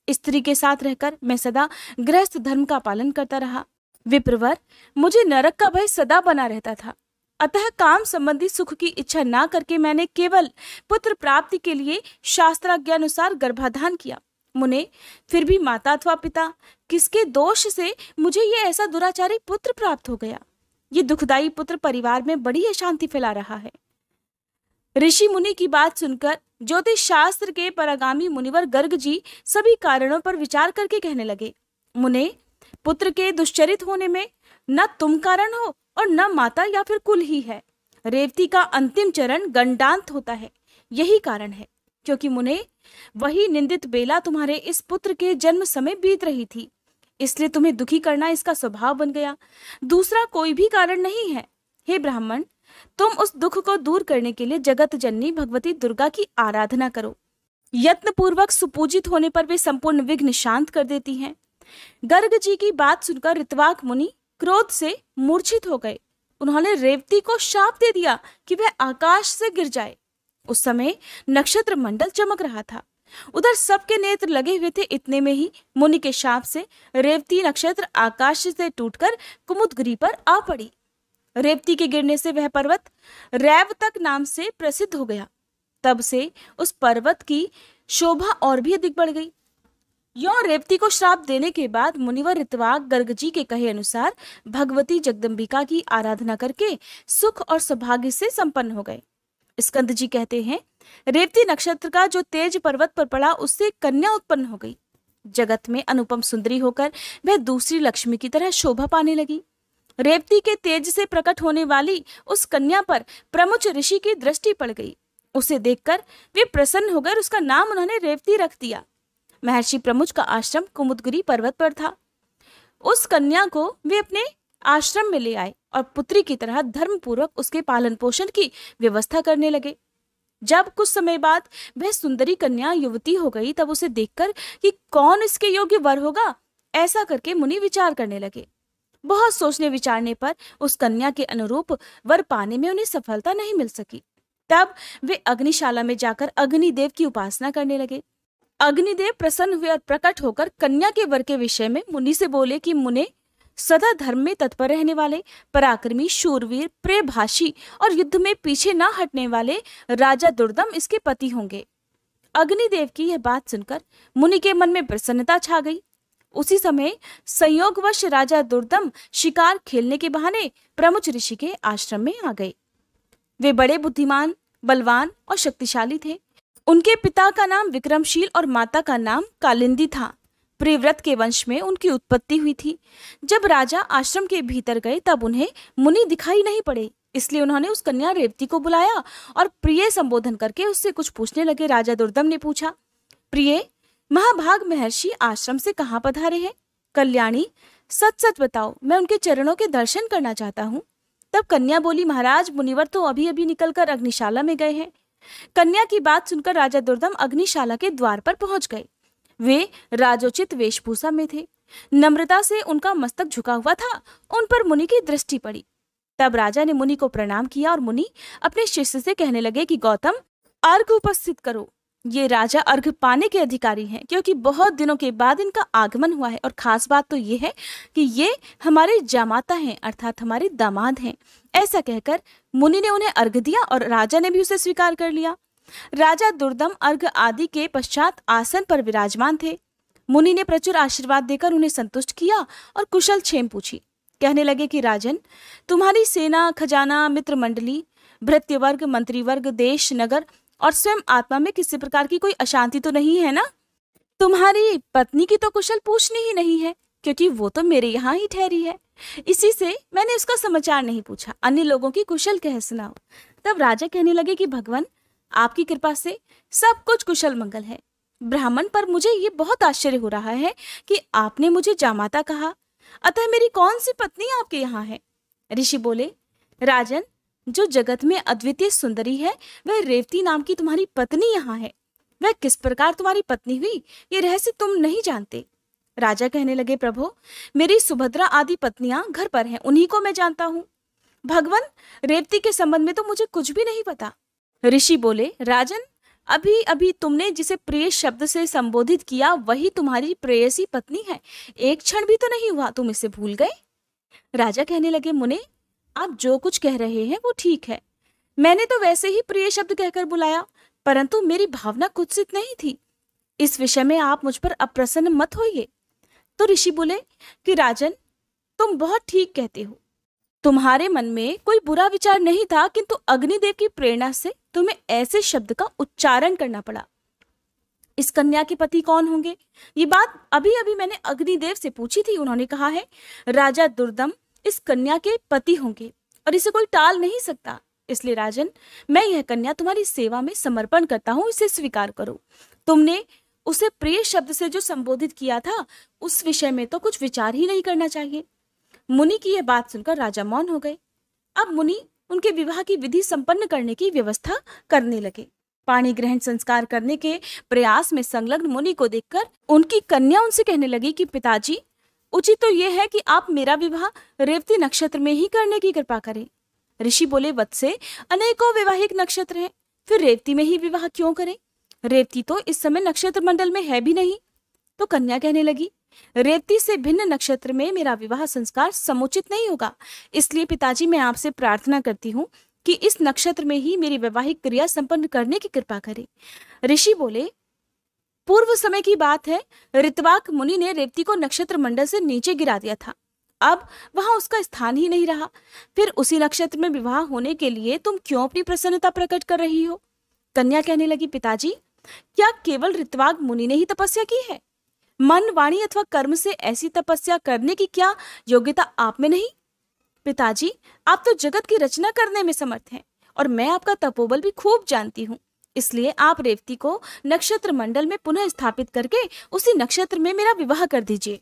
स्त्री के साथ रहकर मैं सदा गृहस्थ धर्म का पालन करता रहा। विप्रवर, मुझे नरक का भय सदा बना रहता था, अतः काम संबंधी सुख की इच्छा ना करके मैंने केवल पुत्र प्राप्ति के लिए शास्त्राज्ञानुसार गर्भाधान किया। मुने, फिर भी माता अथवा पिता किसके दोष से मुझे ये ऐसा दुराचारी पुत्र प्राप्त हो गया? ये दुखदाई पुत्र परिवार में बड़ी अशांति फैला रहा है। ऋषि मुनि की बात सुनकर ज्योतिष शास्त्र के परागामी मुनिवर गर्ग जी सभी कारणों पर विचार करके कहने लगे, मुने, पुत्र के दुश्चरित होने में न तुम कारण हो और न माता या फिर कुल ही है। रेवती का अंतिम चरण गंडांत होता है, यही कारण है, क्योंकि मुने, वही निंदित बेला तुम्हारे इस पुत्र के जन्म समय बीत रही थी, इसलिए तुम्हें दुखी करना इसका स्वभाव बन गया। दूसरा कोई भी कारण नहीं है। हे ब्राह्मण, तुम उस दुख को दूर करने के लिए जगत जननी भगवती दुर्गा की आराधना करो। यत्न पूर्वक सुपूजित होने पर वे संपूर्ण विघ्न शांत कर देती हैं। गर्ग जी की बात सुनकर ऋत्वाक मुनि क्रोध से मूर्छित हो गए। उन्होंने रेवती को शाप दे दिया कि वह आकाश से गिर जाए। उस समय नक्षत्र मंडल चमक रहा था। उधर सबके नेत्र लगे हुए थे। इतने में ही मुनि के शाप से रेवती नक्षत्र आकाश से टूटकर कुमुदगिरी पर आ पड़ी। रेवती के गिरने से वह पर्वत रैवतक नाम से प्रसिद्ध हो गया। तब से उस पर्वत की शोभा और भी अधिक बढ़ गई। यों रेवती को श्राप देने के बाद मुनिवर ऋत्वाक गर्ग जी के कहे अनुसार भगवती जगदम्बिका की आराधना करके सुख और सौभाग्य से संपन्न हो गए। स्कंद जी कहते हैं, रेवती नक्षत्र का जो तेज पर्वत पर पड़ा, उससे कन्या उत्पन्न हो गई। जगत में अनुपम सुंदरी होकर वह दूसरी लक्ष्मी की तरह शोभा पाने लगी। रेवती के तेज से प्रकट होने वाली उस कन्या पर प्रमुच ऋषि की दृष्टि पड़ गई। उसे देखकर वे प्रसन्न होकर उसका नाम उन्होंने रेवती रख दिया। महर्षि प्रमुच का आश्रम कुमुदगिरी पर्वत पर था। उस कन्या को वे अपने आश्रम में ले आए और पुत्री की तरह धर्म पूर्वक उसके पालन पोषण की व्यवस्था करने लगे। जब कुछ समय बाद वह सुंदरी कन्या युवती हो गई, तब उसे देखकर कि कौन इसके योग्य वर होगा, ऐसा करके मुनि विचार करने लगे। बहुत सोचने विचारने पर उस कन्या के अनुरूप वर पाने में उन्हें सफलता नहीं मिल सकी। तब वे अग्निशाला में जाकर अग्निदेव की उपासना करने लगे। अग्निदेव प्रसन्न हुए और प्रकट होकर कन्या के वर के विषय में मुनि से बोले कि मुने, सदा धर्म में तत्पर रहने वाले, पराक्रमी, शूरवीर, प्रियभाषी और युद्ध में पीछे न हटने वाले राजा दुर्दम इसके पति होंगे। अग्निदेव की यह बात सुनकर मुनि के मन में प्रसन्नता छा गई। उसी समय संयोगवश राजा दुर्दम शिकार खेलने के बहाने प्रमुच ऋषि के आश्रम में आ गए। वे बड़े बुद्धिमान, बलवान और शक्तिशाली थे। उनके पिता का नाम विक्रमशील और माता का नाम कालिंदी था। प्रियव्रत के वंश में उनकी उत्पत्ति हुई थी। जब राजा आश्रम के भीतर गए तब उन्हें मुनि दिखाई नहीं पड़े, इसलिए उन्होंने उस कन्या रेवती को बुलाया और प्रिय संबोधन करके उससे कुछ पूछने लगे। राजा दुर्दम ने पूछा, प्रिय, महाभाग महर्षि आश्रम से कहाँ पधारे हैं? कल्याणी, सच सच बताओ, मैं उनके चरणों के दर्शन करना चाहता हूँ। तब कन्या बोली, महाराज, मुनिवर तो अभी अभी निकलकर अग्निशाला में गए हैं। कन्या की बात सुनकर राजा दुर्दम अग्निशाला के द्वार पर पहुंच गए। वे राजोचित वेशभूषा में थे। नम्रता से उनका मस्तक झुका हुआ था। उन पर मुनि की दृष्टि पड़ी। तब राजा ने मुनि को प्रणाम किया और मुनि अपने शिष्य से कहने लगे कि गौतम, अर्घ्य उपस्थित करो। ये राजा अर्घ्य पाने के अधिकारी हैं, क्योंकि बहुत दिनों के बाद इनका आगमन हुआ है। और खास बात तो ये है कि ये हमारे जामाता हैं, अर्थात हमारे दामाद हैं। ऐसा कहकर मुनि ने उन्हें अर्घ्य दिया और राजा ने भी उसे स्वीकार कर लिया। राजा दुर्दम अर्घ्य आदि के पश्चात आसन पर विराजमान थे। मुनि ने प्रचुर आशीर्वाद देकर उन्हें संतुष्ट किया और कुशल क्षेम पूछी। कहने लगे कि राजन, तुम्हारी सेना, खजाना, मित्र मंडली, भृत्य वर्ग, मंत्री वर्ग, देश, नगर और स्वयं आत्मा में किसी प्रकार की कोई अशांति तो नहीं है ना? तुम्हारी पत्नी की तो कुशल पूछनी ही नहीं है, क्योंकि वो तो मेरे यहाँ ही ठहरी है। इसी से मैंने उसका समाचार नहीं पूछा। अन्य लोगों की कुशल कह सुनाओ। तब राजा कहने लगे कि भगवान, आपकी कृपा से सब कुछ कुशल मंगल है। ब्राह्मण, पर मुझे ये बहुत आश्चर्य हो रहा है कि आपने मुझे जामाता कहा, अतः मेरी कौन सी पत्नी आपके यहाँ है? ऋषि बोले, राजन, जो जगत में अद्वितीय सुंदरी है वह रेवती नाम की तुम्हारी पत्नी यहाँ है। वह किस प्रकार तुम्हारी पत्नी हुई, ये रहस्य तुम नहीं जानते। राजा कहने लगे, प्रभु, मेरी सुभद्रा आदि पत्नियां घर पर हैं, उन्हीं को मैं जानता हूँ। भगवान, रेवती के संबंध में तो मुझे कुछ भी नहीं पता। ऋषि बोले, राजन, अभी अभी तुमने जिसे प्रिय शब्द से संबोधित किया वही तुम्हारी प्रेयसी पत्नी है। एक क्षण भी तो नहीं हुआ तुम इसे भूल गए। राजा कहने लगे, मुने, आप जो कुछ कह रहे हैं वो ठीक है। मैंने तो वैसे ही प्रिय शब्द कहकर बुलाया, परंतु मेरी भावना कुत्सित नहीं थी। इस विषय में आप मुझ पर अप्रसन्न मत होइए। तो ऋषि बोले कि राजन, तुम बहुत ठीक कहते हो। तुम्हारे मन में कोई बुरा विचार नहीं था, किंतु अग्निदेव की प्रेरणा से तुम्हें ऐसे शब्द का उच्चारण करना पड़ा। इस कन्या के पति कौन होंगे? ये बात अभी अभी मैंने अग्निदेव से पूछी थी। उन्होंने कहा है राजा दुर्दम इस कन्या के पति होंगे और इसे कोई टाल नहीं सकता। इसलिए राजन, मैं यह कन्या तुम्हारी सेवा में समर्पण करता हूँ, इसे स्वीकार करो। तुमने उसे प्रिय शब्द से जो संबोधित किया था उस विषय में तो कुछ विचार ही नहीं करना चाहिए। मुनि की यह बात सुनकर राजा मौन हो गए। अब मुनि उनके विवाह की विधि संपन्न करने की व्यवस्था करने लगे। पाणी ग्रहण संस्कार करने के प्रयास में संलग्न मुनि को देखकर उनकी कन्या उनसे कहने लगी कि पिताजी, उचित तो यह है कि आप मेरा विवाह रेवती नक्षत्र में ही करने की कृपा करें। ऋषि बोले, वत्से, अनेकों वैवाहिक नक्षत्र हैं, फिर रेवती में ही विवाह क्यों करें? रेवती तो इस समय नक्षत्र मंडल में है भी नहीं। तो कन्या कहने लगी, रेवती से भिन्न नक्षत्र में मेरा विवाह संस्कार समुचित नहीं होगा। इसलिए पिताजी, मैं आपसे प्रार्थना करती हूँ कि इस नक्षत्र में ही मेरी वैवाहिक क्रिया संपन्न करने की कृपा करें। ऋषि बोले, पूर्व समय की बात है, ऋतवाक मुनि ने रेवती को नक्षत्र मंडल से नीचे गिरा दिया था। अब वहां उसका स्थान ही नहीं रहा। फिर उसी नक्षत्र में विवाह होने के लिए तुम क्यों अपनी प्रसन्नता प्रकट कर रही हो? कन्या कहने लगी, पिताजी, क्या केवल ऋतवाक मुनि ने ही तपस्या की है? मन, वाणी अथवा कर्म से ऐसी तपस्या करने की क्या योग्यता आप में नहीं? पिताजी, आप तो जगत की रचना करने में समर्थ हैं और मैं आपका तपोबल भी खूब जानती हूँ। इसलिए आप रेवती को नक्षत्र मंडल में पुनः स्थापित करके उसी नक्षत्र में मेरा विवाह कर दीजिए।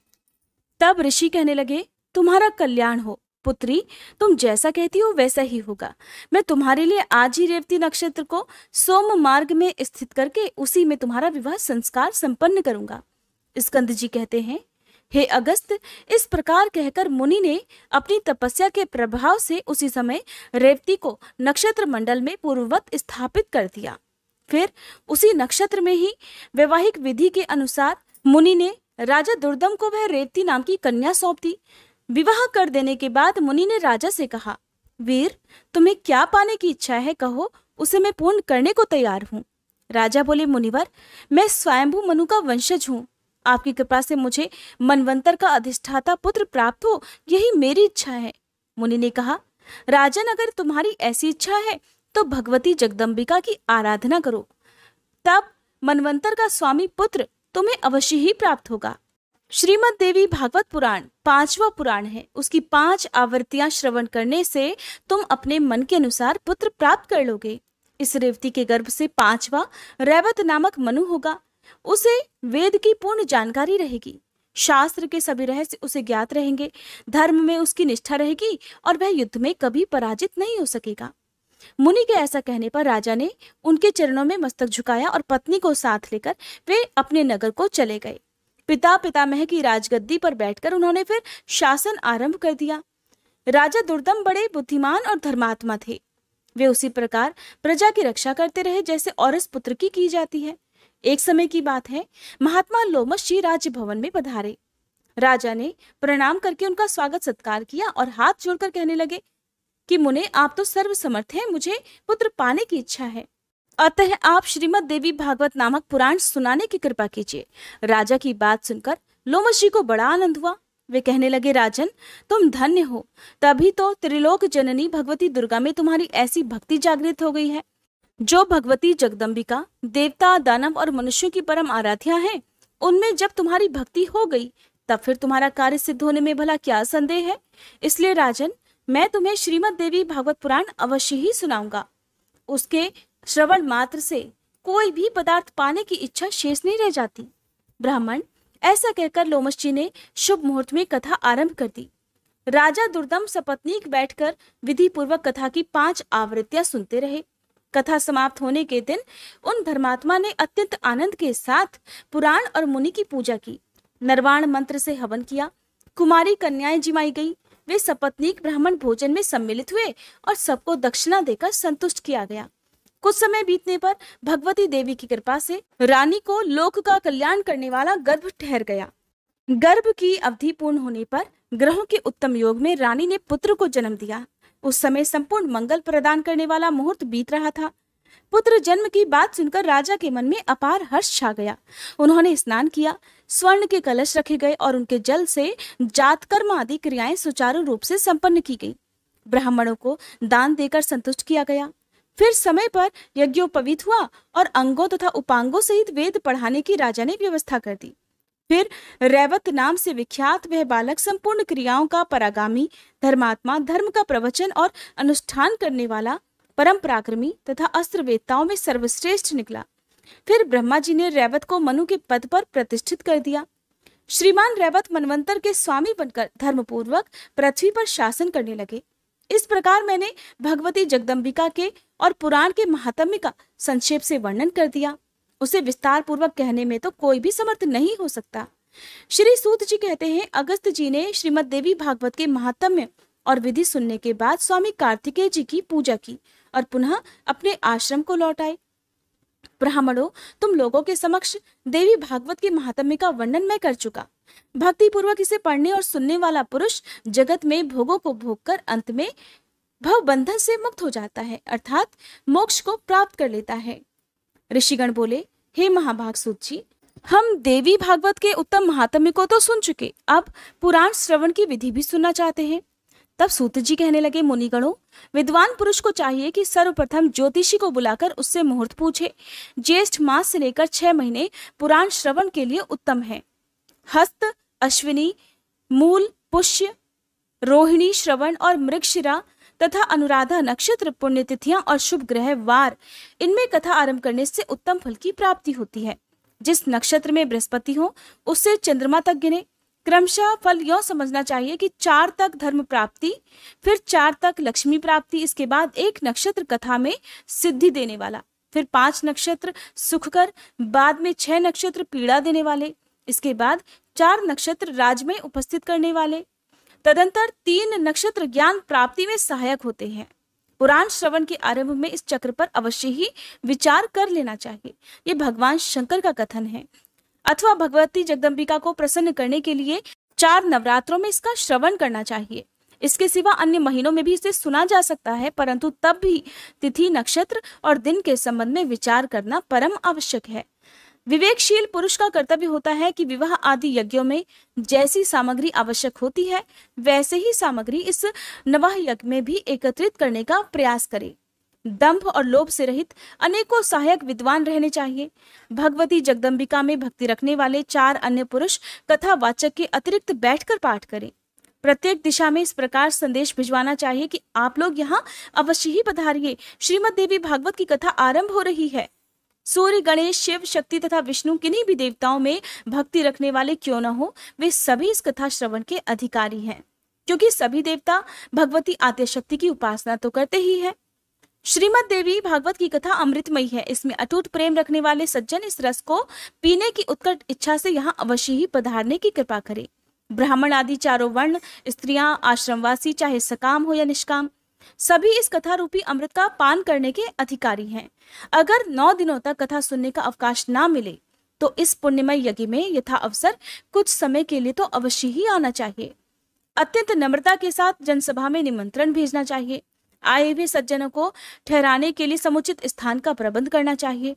तब ऋषि कहने लगे, तुम्हारा कल्याण हो पुत्री, तुम जैसा कहती हो वैसा ही होगा। मैं तुम्हारे लिए आज ही रेवती नक्षत्र को सोम मार्ग में स्थित करके उसी में तुम्हारा विवाह संस्कार संपन्न करूंगा। स्कंद जी कहते हैं, हे अगस्त, इस प्रकार कहकर मुनि ने अपनी तपस्या के प्रभाव से उसी समय रेवती को नक्षत्र मंडल में पूर्ववत स्थापित कर दिया। फिर उसी नक्षत्र में ही वैवाहिक विधि के अनुसार मुनि ने राजा दुर्दम को वह रेवती नाम की कन्या सौंप दी। विवाह कर देने के बाद मुनि ने राजा से कहा, वीर, तुम्हें क्या पाने की इच्छा है, कहो, उसे मैं पूर्ण करने को तैयार हूँ। राजा बोले, मुनिवर, मैं स्वयंभू मनु का वंशज हूँ। आपकी कृपा से मुझे मनवंतर का अधिष्ठाता पुत्र प्राप्त हो, यही मेरी इच्छा है। मुनि ने कहा, राजन, अगर तुम्हारी ऐसी इच्छा है तो भगवती जगदम्बिका की आराधना करो, तब मनवंतर का स्वामी पुत्र तुम्हें अवश्य ही प्राप्त होगा। श्रीमद् देवी भागवत पुराण 5वां पुराण है। उसकी 5 आवृत्तियां श्रवण करने से तुम अपने मन के अनुसार पुत्र प्राप्त कर लोगे। इस रेवती के गर्भ से 5वां रैवत नामक मनु होगा। उसे वेद की पूर्ण जानकारी रहेगी, शास्त्र के सभी रहस्य उसे ज्ञात रहेंगे, धर्म में उसकी निष्ठा रहेगी और वह युद्ध में कभी पराजित नहीं हो सकेगा। मुनि के ऐसा कहने पर राजा ने उनके चरणों में मस्तक झुकाया और पत्नी को साथ लेकर वे अपने नगर को चले गए। पिता पितामह की राजगद्दी पर बैठकर उन्होंने फिर शासन आरंभ कर दिया। राजा दुर्दम बड़े बुद्धिमान और धर्मात्मा थे। वे उसी प्रकार प्रजा की रक्षा करते रहे जैसे औरस पुत्र की जाती है। एक समय की बात है, महात्मा लोमश जी राजभवन में पधारे। राजा ने प्रणाम करके उनका स्वागत सत्कार किया और हाथ जोड़कर कहने लगे कि मुने, आप तो सर्वसमर्थ हैं, मुझे पुत्र पाने की इच्छा है, अतः आप श्रीमद् देवी भागवत नामक पुराण सुनाने की कृपा कीजिए। राजा की बात सुनकर लोमश जी को बड़ा आनंद हुआ। वे कहने लगे, राजन, तुम धन्य हो, तभी तो त्रिलोक जननी भगवती दुर्गा में तुम्हारी ऐसी भक्ति जागृत हो गई है। जो भगवती जगदम्बिका देवता, दानव और मनुष्यों की परम आराध्या है, उनमें जब तुम्हारी भक्ति हो गई तब फिर तुम्हारा कार्य सिद्ध होने में भला क्या संदेह है। इसलिए राजन, मैं तुम्हें श्रीमद् देवी भागवत पुराण अवश्य ही सुनाऊंगा। उसके श्रवण मात्र से कोई भी पदार्थ पाने की इच्छा शेष नहीं रह जाती। ब्राह्मण, ऐसा कहकर लोमश जी ने शुभ मुहूर्त में कथा आरंभ कर दी। राजा दुर्दम सपत्नीक बैठकर विधि पूर्वक कथा की 5 आवृत्तियां सुनते रहे। कथा समाप्त होने के दिन उन धर्मात्मा ने अत्यंत आनंद के साथ पुराण और मुनि की पूजा की। नरवाण मंत्र से हवन किया। कुमारी कन्याएं जिमाई गई। वे सपत्नीक ब्राह्मण भोजन में सम्मिलित हुए और सबको दक्षिणा देकर संतुष्ट किया गया। कुछ समय बीतने पर भगवती देवी की कृपा से रानी को लोक का कल्याण करने वाला गर्भ ठहर गया। गर्भ की अवधि पूर्ण होने पर ग्रहों के उत्तम योग में रानी ने पुत्र को जन्म दिया। उस समय संपूर्ण मंगल प्रदान करने वाला मुहूर्त बीत रहा था। पुत्र जन्म की बात सुनकर राजा के मन में अपार हर्ष छा गया। उन्होंने स्नान किया, स्वर्ण के कलश रखे गए और उनके जल से जातकर्म आदि क्रियाएं सुचारू रूप से संपन्न की गई। ब्राह्मणों को दान देकर संतुष्ट किया गया। फिर समय पर यज्ञोपवीत हुआ और अंगों तथा उपांगों सहित वेद पढ़ाने की राजा ने व्यवस्था कर दी। फिर रैवत नाम से विख्यात वह बालक संपूर्ण क्रियाओं का परागामी, धर्मात्मा, धर्म का प्रवचन और अनुष्ठान करने वाला, परम पराक्रमी तथा अस्त्र वेदताओं में सर्वश्रेष्ठ निकला। फिर ब्रह्मा जी ने रैवत को मनु के पद पर प्रतिष्ठित कर दिया। श्रीमान रैवत मनवंतर के स्वामी बनकर धर्मपूर्वक पृथ्वी पर शासन करने लगे। इस प्रकार मैंने भगवती जगदम्बिका के और पुराण के महात्म्य का संक्षेप से वर्णन कर दिया। उसे विस्तार पूर्वक कहने में तो कोई भी समर्थ नहीं हो सकता। श्री सूत जी कहते हैं, अगस्त जी ने श्रीमद् देवी भागवत के महात्म्य और विधि सुनने के बाद स्वामी कार्तिकेय जी की पूजा की और पुनः अपने आश्रम को लौट आए। ब्राह्मणों, तुम लोगों के समक्ष देवी भागवत के महात्म्य का वर्णन मैं कर चुका। भक्ति पूर्वक इसे पढ़ने और सुनने वाला पुरुष जगत में भोगों को भोगकर अंत में भव बंधन से मुक्त हो जाता है, अर्थात मोक्ष को प्राप्त कर लेता है। ऋषिगण बोले, हे महाभाग सूत जी, हम देवी भागवत के उत्तम महात्म्य को तो सुन चुके, अब पुराण श्रवण की विधि भी सुनना चाहते हैं। तब सूत जी कहने लगे, मुनिगणों, विद्वान पुरुष को चाहिए कि सर्वप्रथम ज्योतिषी को बुलाकर उससे मुहूर्त पूछे। ज्येष्ठ मास से लेकर 6 महीने पुराण श्रवण के लिए उत्तम है। हस्त, अश्विनी, मूल, पुष्य, रोहिणी, श्रवण और मृगशिरा तथा अनुराधा नक्षत्र, पुण्यतिथियां और शुभ ग्रह वार, इनमें कथा आरंभ करने से उत्तम फल की प्राप्ति होती है। जिस नक्षत्र में बृहस्पति हो उससे चंद्रमा तक गिने। क्रमशः फल यह समझना चाहिए कि 4 तक धर्म प्राप्ति, फिर 4 तक लक्ष्मी प्राप्ति, इसके बाद 1 नक्षत्र कथा में सिद्धि देने वाला, फिर 5 नक्षत्र सुखकर, बाद में 6 नक्षत्र पीड़ा देने वाले, इसके बाद 4 नक्षत्र राजमय उपस्थित करने वाले, तदंतर 3 नक्षत्र ज्ञान प्राप्ति में सहायक होते हैं। पुराण श्रवण के आरंभ में इस चक्र पर अवश्य ही विचार कर लेना चाहिए। ये भगवान शंकर का कथन है। अथवा भगवती जगदम्बिका को प्रसन्न करने के लिए 4 नवरात्रों में इसका श्रवण करना चाहिए। इसके सिवा अन्य महीनों में भी इसे सुना जा सकता है, परंतु तब भी तिथि, नक्षत्र और दिन के संबंध में विचार करना परम आवश्यक है। विवेकशील पुरुष का कर्तव्य होता है कि विवाह आदि यज्ञों में जैसी सामग्री आवश्यक होती है वैसे ही सामग्री इस नवाह यज्ञ में भी एकत्रित करने का प्रयास करे। दंभ और लोभ से रहित अनेकों सहायक विद्वान रहने चाहिए। भगवती जगदम्बिका में भक्ति रखने वाले 4 अन्य पुरुष कथा वाचक के अतिरिक्त बैठकर पाठ करें। प्रत्येक दिशा में इस प्रकार संदेश भिजवाना चाहिए कि आप लोग यहाँ अवश्य ही पधारिए, श्रीमद् देवी भागवत की कथा आरंभ हो रही है। सूर्य, गणेश, शिव, शक्ति तथा विष्णु किन्हीं भी देवताओं में भक्ति रखने वाले क्यों न हो, वे सभी इस कथा श्रवण के अधिकारी हैं, क्योंकि सभी देवता भगवती आद्यशक्ति की उपासना तो करते ही है। श्रीमद् देवी भागवत की कथा अमृतमयी है। इसमें अटूट प्रेम रखने वाले सज्जन इस रस को पीने की उत्कट इच्छा से यहाँ अवश्य ही पधारने की कृपा करें। ब्राह्मण आदि चारों वर्ण, स्त्रियां, आश्रमवासी, चाहे सकाम हो या निष्काम, सभी इस कथा रूपी अमृत का पान करने के अधिकारी हैं। अगर 9 दिनों तक कथा सुनने का अवकाश ना मिले तो इस पुण्यमय यज्ञ में यथा अवसर कुछ समय के लिए तो अवश्य ही आना चाहिए। अत्यंत नम्रता के साथ जनसभा में निमंत्रण भेजना चाहिए। आए हुए सज्जनों को ठहराने के लिए समुचित स्थान का प्रबंध करना चाहिए।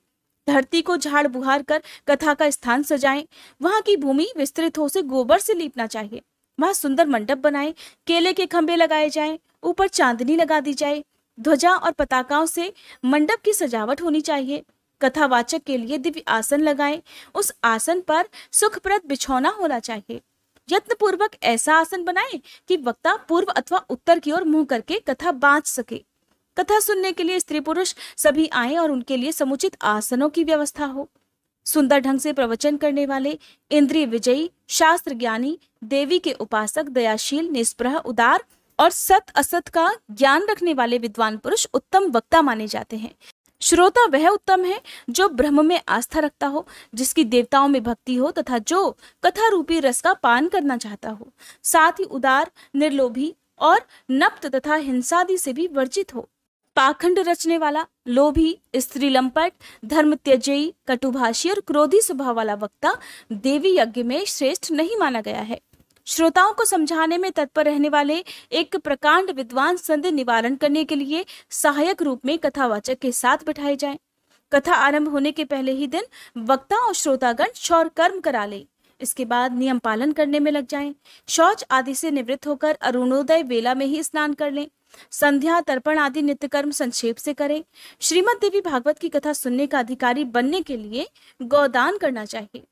धरती को झाड़ बुहार कर कथा का स्थान सजाएं। वहां की भूमि विस्तृत हो से गोबर से लीपना चाहिए। वहां सुंदर मंडप बनाएं, केले के खंभे लगाए जाएं, ऊपर चांदनी लगा दी जाए, ध्वजा और पताकाओं से मंडप की सजावट होनी चाहिए। कथावाचक के लिए दिव्य आसन लगाएं। उस आसन पर सुखप्रद बिछौना होना चाहिए। यत्न पूर्वक ऐसा आसन बनाएं कि वक्ता पूर्व अथवा उत्तर की ओर मुंह करके कथा बांच सके। कथा सुनने के लिए स्त्री पुरुष सभी आए और उनके लिए समुचित आसनों की व्यवस्था हो। सुंदर ढंग से प्रवचन करने वाले, इंद्रिय विजयी, शास्त्र ज्ञानी, देवी के उपासक, दयाशील, निष्प्रह, उदार और सत असत का ज्ञान रखने वाले विद्वान पुरुष उत्तम वक्ता माने जाते हैं। श्रोता वह उत्तम है जो ब्रह्म में आस्था रखता हो, जिसकी देवताओं में भक्ति हो तथा जो कथा रूपी रस का पान करना चाहता हो, साथ ही उदार, निर्लोभी और नप्त तथा हिंसादि से भी वर्जित हो। पाखंड रचने वाला, लोभी, स्त्री लंपट, धर्म त्यजेयी, कटुभाषी और क्रोधी स्वभाव वाला वक्ता देवी यज्ञ में श्रेष्ठ नहीं माना गया है। श्रोताओं को समझाने में तत्पर रहने वाले एक प्रकांड विद्वान संदेह निवारण करने के लिए सहायक रूप में कथावाचक के साथ बैठाए जाएं। कथा आरंभ होने के पहले ही दिन वक्ता और श्रोतागण शौर कर्म करा ले। इसके बाद नियम पालन करने में लग जाएं। शौच आदि से निवृत्त होकर अरुणोदय वेला में ही स्नान कर लें। संध्या, तर्पण आदि नित्य कर्म संक्षेप से करें। श्रीमद् देवी भागवत की कथा सुनने का अधिकारी बनने के लिए गौदान करना चाहिए।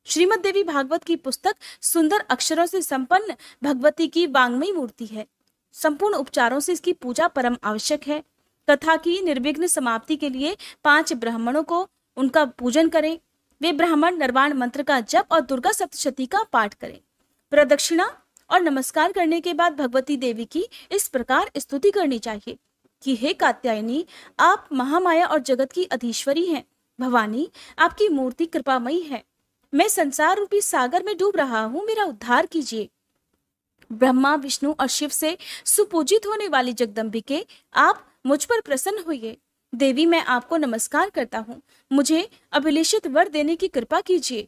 श्रीमद् देवी भागवत की पुस्तक सुंदर अक्षरों से संपन्न भगवती की वांग्मयी मूर्ति है। संपूर्ण उपचारों से इसकी पूजा परम आवश्यक है। कथा की निर्विघ्न समाप्ति के लिए 5 ब्राह्मणों को उनका पूजन करें। वे ब्राह्मण निर्वाण मंत्र का जप और दुर्गा सप्तशती का पाठ करें। प्रदक्षिणा और नमस्कार करने के बाद भगवती देवी की इस प्रकार स्तुति करनी चाहिए कि हे कात्यायनी, आप महामाया और जगत की अधीश्वरी हैं। भवानी, आपकी मूर्ति कृपामयी है। मैं संसार रूपी सागर में डूब रहा हूँ, मेरा उद्धार कीजिए। ब्रह्मा, विष्णु और शिव से सुपूजित होने वाली जगदम्बिके, आप मुझ पर प्रसन्न होइए। देवी, मैं आपको नमस्कार करता हूँ, मुझे अभिलेषित वर देने की कृपा कीजिए।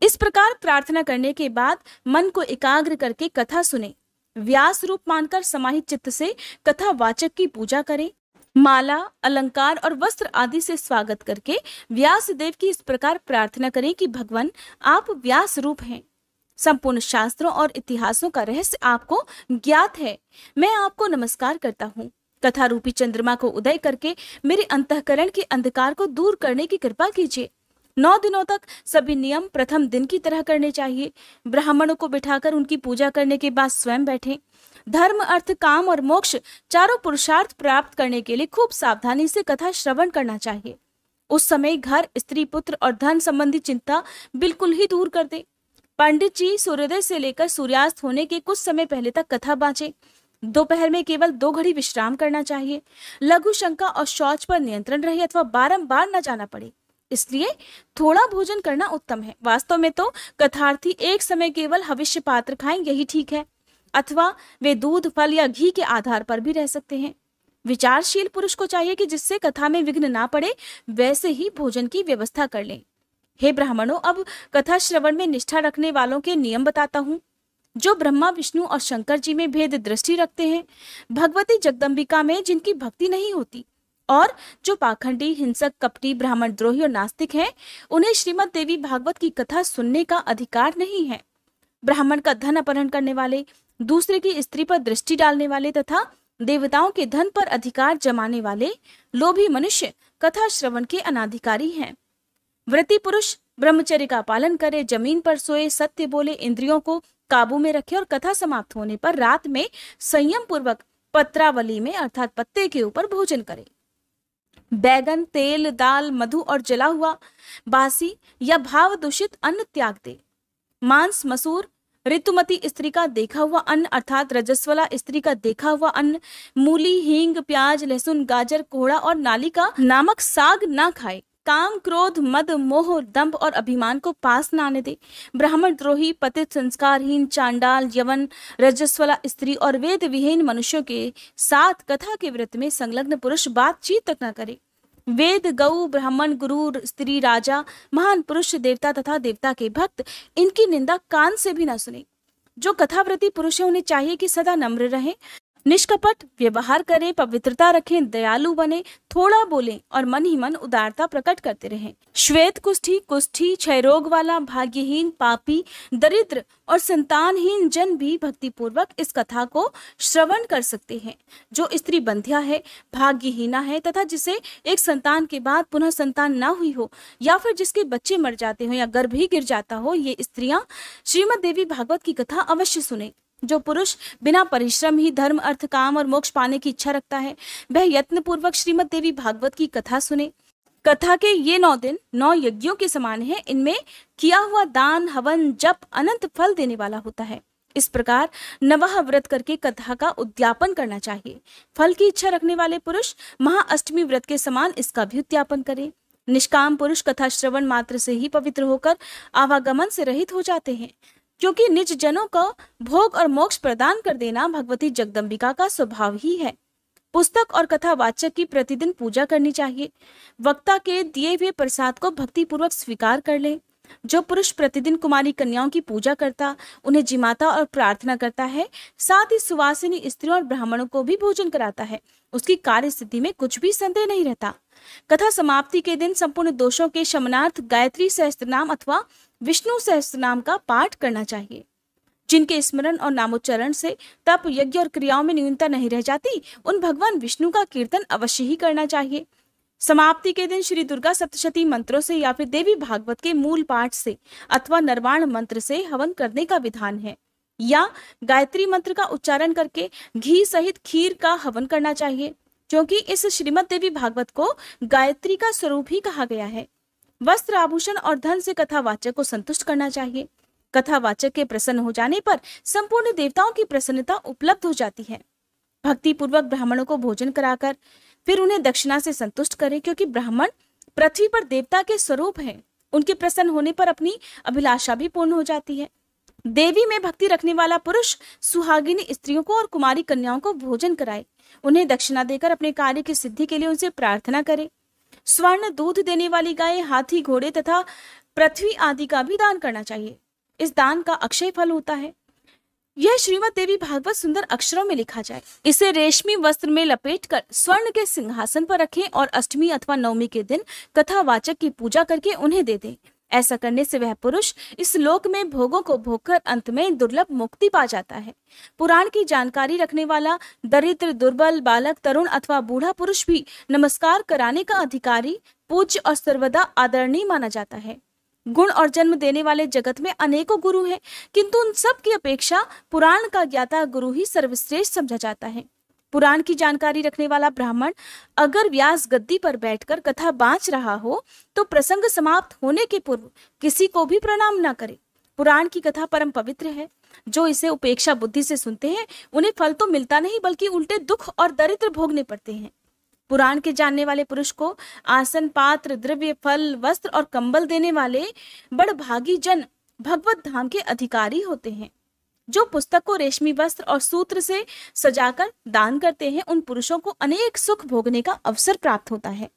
इस प्रकार प्रार्थना करने के बाद मन को एकाग्र करके कथा सुने। व्यास रूप मानकर समाहित चित्त से कथावाचक की पूजा करें। माला, अलंकार और वस्त्र आदि से स्वागत करके व्यास देव की इस प्रकार प्रार्थना करें कि भगवान, आप व्यास रूप हैं। संपूर्ण शास्त्रों और इतिहासों का रहस्य आपको ज्ञात है। मैं आपको नमस्कार करता हूँ। कथा रूपी चंद्रमा को उदय करके मेरे अंतःकरण के अंधकार को दूर करने की कृपा कीजिए। 9 दिनों तक सभी नियम प्रथम दिन की तरह करने चाहिए। ब्राह्मणों को बिठाकर उनकी पूजा करने के बाद स्वयं बैठें। धर्म, अर्थ, काम और मोक्ष चारों पुरुषार्थ प्राप्त करने के लिए खूब सावधानी से कथा श्रवण करना चाहिए। उस समय घर, स्त्री, पुत्र और धन संबंधी चिंता बिल्कुल ही दूर कर दे। पंडित जी सूर्योदय से लेकर सूर्यास्त होने के कुछ समय पहले तक कथा बांचे। दोपहर में केवल 2 घड़ी विश्राम करना चाहिए। लघु शंका और शौच पर नियंत्रण रहे अथवा बारंबार न जाना पड़े, इसलिए थोड़ा भोजन करना उत्तम है। वास्तव में तो कथार्थी एक समय केवल हविष्य पात्र खाएं, यही ठीक है, अथवा वे दूध, फल या घी के आधार पर भी रह सकते हैं। विचारशील पुरुष को चाहिए कि जिससे कथा में विघ्न ना पड़े वैसे ही भोजन की व्यवस्था कर लें। हे ब्राह्मणों, अब कथा श्रवण में निष्ठा रखने वालों के नियम बताता हूँ। जो ब्रह्मा, विष्णु और शंकर जी में भेद दृष्टि रखते हैं, भगवती जगदम्बिका में जिनकी भक्ति नहीं होती, और जो पाखंडी, हिंसक, कपटी, ब्राह्मण द्रोही और नास्तिक हैं, उन्हें श्रीमद् देवी भागवत की कथा सुनने का अधिकार नहीं है। ब्राह्मण का धन अपहरण करने वाले, दूसरे की स्त्री पर दृष्टि डालने वाले तथा देवताओं के धन पर अधिकार जमाने वाले लोभी मनुष्य कथा श्रवण के अनाधिकारी हैं। व्रती पुरुष ब्रह्मचर्य का पालन करे, जमीन पर सोए, सत्य बोले, इंद्रियों को काबू में रखे और कथा समाप्त होने पर रात में संयम पूर्वक पत्रावली में अर्थात पत्ते के ऊपर भोजन करे। बैगन, तेल, दाल, मधु और जला हुआ, बासी या भाव दूषित अन्न त्याग दे। मांस, मसूर, ऋतुमती स्त्री का देखा हुआ अन्न अर्थात रजस्वला स्त्री का देखा हुआ अन्न मूली, हींग, प्याज, लहसुन, गाजर, कोहड़ा और नालिका नामक साग ना खाए। काम, क्रोध, मद, मोह, दंभ और अभिमान को पास न आने दे। ब्राह्मण द्रोही, पतित, संस्कारहीन, चांडाल, यवन, रजस्वला स्त्री और वेद विहीन मनुष्यों के साथ कथा के व्रत में संलग्न पुरुष बातचीत तक न करे। वेद, गौ, ब्राह्मण, गुरु, स्त्री, राजा, महान पुरुष, देवता तथा देवता के भक्त इनकी निंदा कान से भी न सुने। जो कथाव्रती पुरुष है उन्हें चाहिए कि सदा नम्र रहें, निष्कपट व्यवहार करें, पवित्रता रखें, दयालु बने, थोड़ा बोलें और मन ही मन उदारता प्रकट करते रहें। श्वेत कुष्ठी, कुष्ठी, क्षय रोग वाला, भाग्यहीन, पापी, दरिद्र और संतानहीन जन भी भक्ति पूर्वक इस कथा को श्रवण कर सकते हैं। जो स्त्री बंध्या है, भाग्यहीना है तथा जिसे एक संतान के बाद पुनः संतान ना हुई हो या फिर जिसके बच्चे मर जाते हो या गर्भ ही गिर जाता हो, ये स्त्रियां श्रीमद् देवी भागवत की कथा अवश्य सुने। जो पुरुष बिना परिश्रम ही धर्म, अर्थ, काम और मोक्ष पाने की इच्छा रखता है वह यत्न पूर्वक श्रीमद् देवी भागवत की कथा सुने। कथा के ये 9 दिन 9 यज्ञों के समान है। इनमें किया हुआ दान, हवन, जप अनंत फल देने वाला होता है। इस प्रकार नवह व्रत करके कथा का उद्यापन करना चाहिए। फल की इच्छा रखने वाले पुरुष महाअष्टमी व्रत के समान इसका भी उद्यापन करें। निष्काम पुरुष कथा श्रवण मात्र से ही पवित्र होकर आवागमन से रहित हो जाते हैं, क्योंकि निज जनों को भोग और मोक्ष प्रदान कर देना भगवती जगदम्बिका का स्वभाव ही है। पुस्तक और कथा वाचक की प्रतिदिन पूजा करनी चाहिए। वक्ता के दिए हुए प्रसाद को भक्ति पूर्वक स्वीकार कर ले। जो पुरुष प्रतिदिन कुमारी कन्याओं की पूजा करता, उन्हें जिमाता और प्रार्थना करता है, साथ ही सुवासिनी स्त्रियों और ब्राह्मणों को भी भोजन कराता है, उसकी कार्य सिद्धि में कुछ भी संदेह नहीं रहता। कथा समाप्ति के दिन संपूर्ण दोषों के शमनार्थ गायत्री सहस्त्रनाम अथवा विष्णु सहस्त्रनाम का पाठ करना चाहिए। जिनके स्मरण और नामोच्चारण से तप, यज्ञ और क्रियाओं में न्यूनता नहीं रह जाती, उन भगवान विष्णु का कीर्तन अवश्य ही करना चाहिए। समाप्ति के दिन श्री दुर्गा सप्तशती मंत्रों से या फिर देवी भागवत के मूल पाठ से अथवा नरवाण मंत्र से हवन करने का विधान है, या गायत्री मंत्र का उच्चारण करके घी सहित खीर का हवन करना चाहिए, क्योंकि इस श्रीमद् देवी भागवत को गायत्री का स्वरूप ही कहा गया है। वस्त्र, आभूषण और धन से कथावाचक को संतुष्ट करना चाहिए। कथावाचक के प्रसन्न हो जाने पर संपूर्ण देवताओं की प्रसन्नता उपलब्ध हो जाती है। भक्ति पूर्वक ब्राह्मणों को भोजन कराकर फिर उन्हें दक्षिणा से संतुष्ट करें, क्योंकि ब्राह्मण पृथ्वी पर देवता के स्वरूप हैं। उनके प्रसन्न होने पर अपनी अभिलाषा भी पूर्ण हो जाती है। देवी में भक्ति रखने वाला पुरुष सुहागिनी स्त्रियों को और कुमारी कन्याओं को भोजन कराए, उन्हें दक्षिणा देकर अपने कार्य की सिद्धि के लिए उनसे प्रार्थना करे। स्वर्ण, दूध देने वाली गाय, हाथी, घोड़े तथा पृथ्वी आदि का भी दान करना चाहिए। इस दान का अक्षय फल होता है। यह श्रीमद् देवी भागवत सुंदर अक्षरों में लिखा जाए। इसे रेशमी वस्त्र में लपेटकर स्वर्ण के सिंहासन पर रखें और अष्टमी अथवा नवमी के दिन कथावाचक की पूजा करके उन्हें दे दें। ऐसा करने से वह पुरुष इस लोक में भोगों को भोगकर अंत में दुर्लभ मुक्ति पा जाता है। पुराण की जानकारी रखने वाला दरिद्र, दुर्बल, बालक, तरुण अथवा बूढ़ा पुरुष भी नमस्कार कराने का अधिकारी, पूज्य और सर्वदा आदरणीय माना जाता है। गुण और जन्म देने वाले जगत में अनेकों गुरु हैं, किंतु उन सब की अपेक्षा पुराण का ज्ञाता गुरु ही सर्वश्रेष्ठ समझा जाता है। पुराण की जानकारी रखने वाला ब्राह्मण अगर व्यास गद्दी पर बैठकर कथा बाँच रहा हो तो प्रसंग समाप्त होने के पूर्व किसी को भी प्रणाम न करे। पुराण की कथा परम पवित्र है। जो इसे उपेक्षा बुद्धि से सुनते हैं उन्हें फल तो मिलता नहीं, बल्कि उल्टे दुख और दरिद्र भोगने पड़ते हैं। पुराण के जानने वाले पुरुष को आसन, पात्र, द्रव्य, फल, वस्त्र और कंबल देने वाले बड़भागी जन भगवत धाम के अधिकारी होते हैं। जो पुस्तक को रेशमी वस्त्र और सूत्र से सजाकर दान करते हैं उन पुरुषों को अनेक सुख भोगने का अवसर प्राप्त होता है।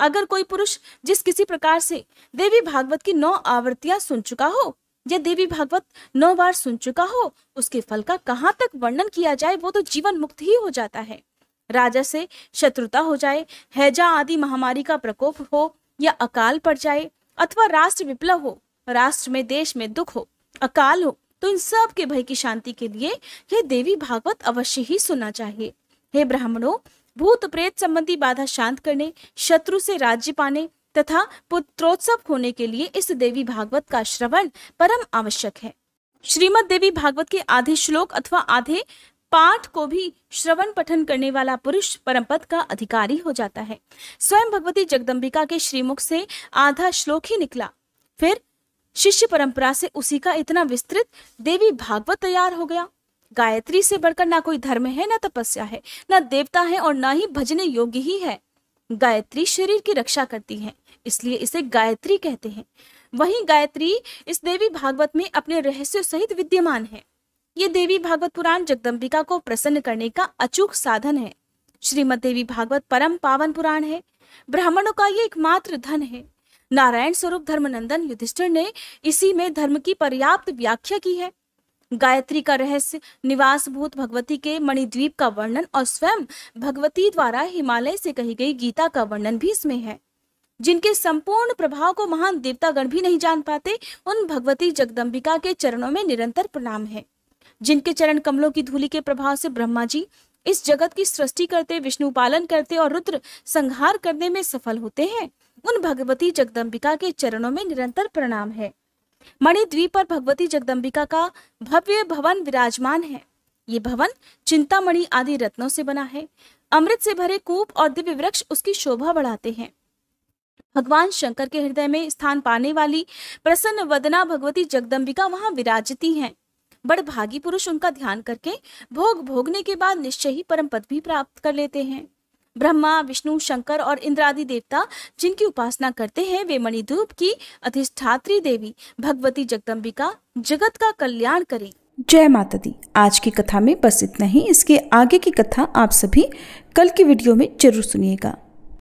अगर कोई पुरुष जिस किसी प्रकार से देवी भागवत की 9 आवृत्तियां सुन चुका हो या देवी भागवत 9 बार सुन चुका हो, उसके फल का कहाँ तक वर्णन किया जाए, वो तो जीवन मुक्त ही हो जाता है। राजा से शत्रुता हो जाए, हैजा आदि महामारी का प्रकोप हो या अकाल पड़ जाए अथवा राष्ट्र विप्लव हो, राष्ट्र में देश में दुख हो, अकाल हो, तो इन सब के भय की शांति के लिए यह देवी भागवत अवश्य ही सुनना चाहिए। हे ब्राह्मणों, भूत प्रेत संबंधी बाधा शांत करने, शत्रु से राज्य पाने तथा पुत्रोत्सव होने के लिए इस देवी भागवत का श्रवण परम आवश्यक है। श्रीमद् देवी भागवत के आधे श्लोक अथवा आधे पाठ को भी श्रवण पठन करने वाला पुरुष परमपद का अधिकारी हो जाता है। स्वयं भगवती जगदम्बिका के श्रीमुख से आधा श्लोक ही निकला, फिर शिष्य परंपरा से उसी का इतना विस्तृत देवी भागवत तैयार हो गया। गायत्री से बढ़कर ना कोई धर्म है, ना तपस्या है, ना देवता है और ना ही भजने योग्य ही है। गायत्री शरीर की रक्षा करती है, इसलिए इसे गायत्री कहते हैं। वहीं गायत्री इस देवी भागवत में अपने रहस्य सहित विद्यमान है। ये देवी भागवत पुराण जगदम्बिका को प्रसन्न करने का अचूक साधन है। श्रीमद् देवी भागवत परम पावन पुराण है। ब्राह्मणों का ये एकमात्र धन है। नारायण स्वरूप धर्मनंदन युधिष्ठिर ने इसी में धर्म की पर्याप्त व्याख्या की है। गायत्री का रहस्य, निवासभूत भगवती के मणिद्वीप का वर्णन और स्वयं भगवती द्वारा हिमालय से कही गई गीता का वर्णन भी इसमें है। जिनके संपूर्ण प्रभाव को महान देवतागण भी नहीं जान पाते, उन भगवती जगदम्बिका के चरणों में निरंतर प्रणाम है। जिनके चरण कमलों की धूलि के प्रभाव से ब्रह्मा जी इस जगत की सृष्टि करते, विष्णु पालन करते और रुद्र संहार करने में सफल होते हैं, उन भगवती जगदम्बिका के चरणों में निरंतर प्रणाम है। मणिद्वीप पर भगवती जगदम्बिका का भव्य भवन विराजमान है। ये भवन चिंतामणि आदि रत्नों से बना है। अमृत से भरे कूप और दिव्य वृक्ष उसकी शोभा बढ़ाते हैं। भगवान शंकर के हृदय में स्थान पाने वाली प्रसन्न वदना भगवती जगदम्बिका वहां विराजती हैं। बड़भागी पुरुष उनका ध्यान करके भोग भोगने के बाद निश्चय ही परम पद भी प्राप्त कर लेते हैं। ब्रह्मा, विष्णु, शंकर और इंद्रादि देवता जिनकी उपासना करते हैं, वे मणिद्वीप की अधिष्ठात्री देवी भगवती जगदम्बिका जगत का कल्याण करें। जय माता दी। आज की कथा में बस इतना ही। इसके आगे की कथा आप सभी कल की वीडियो में जरूर सुनिएगा।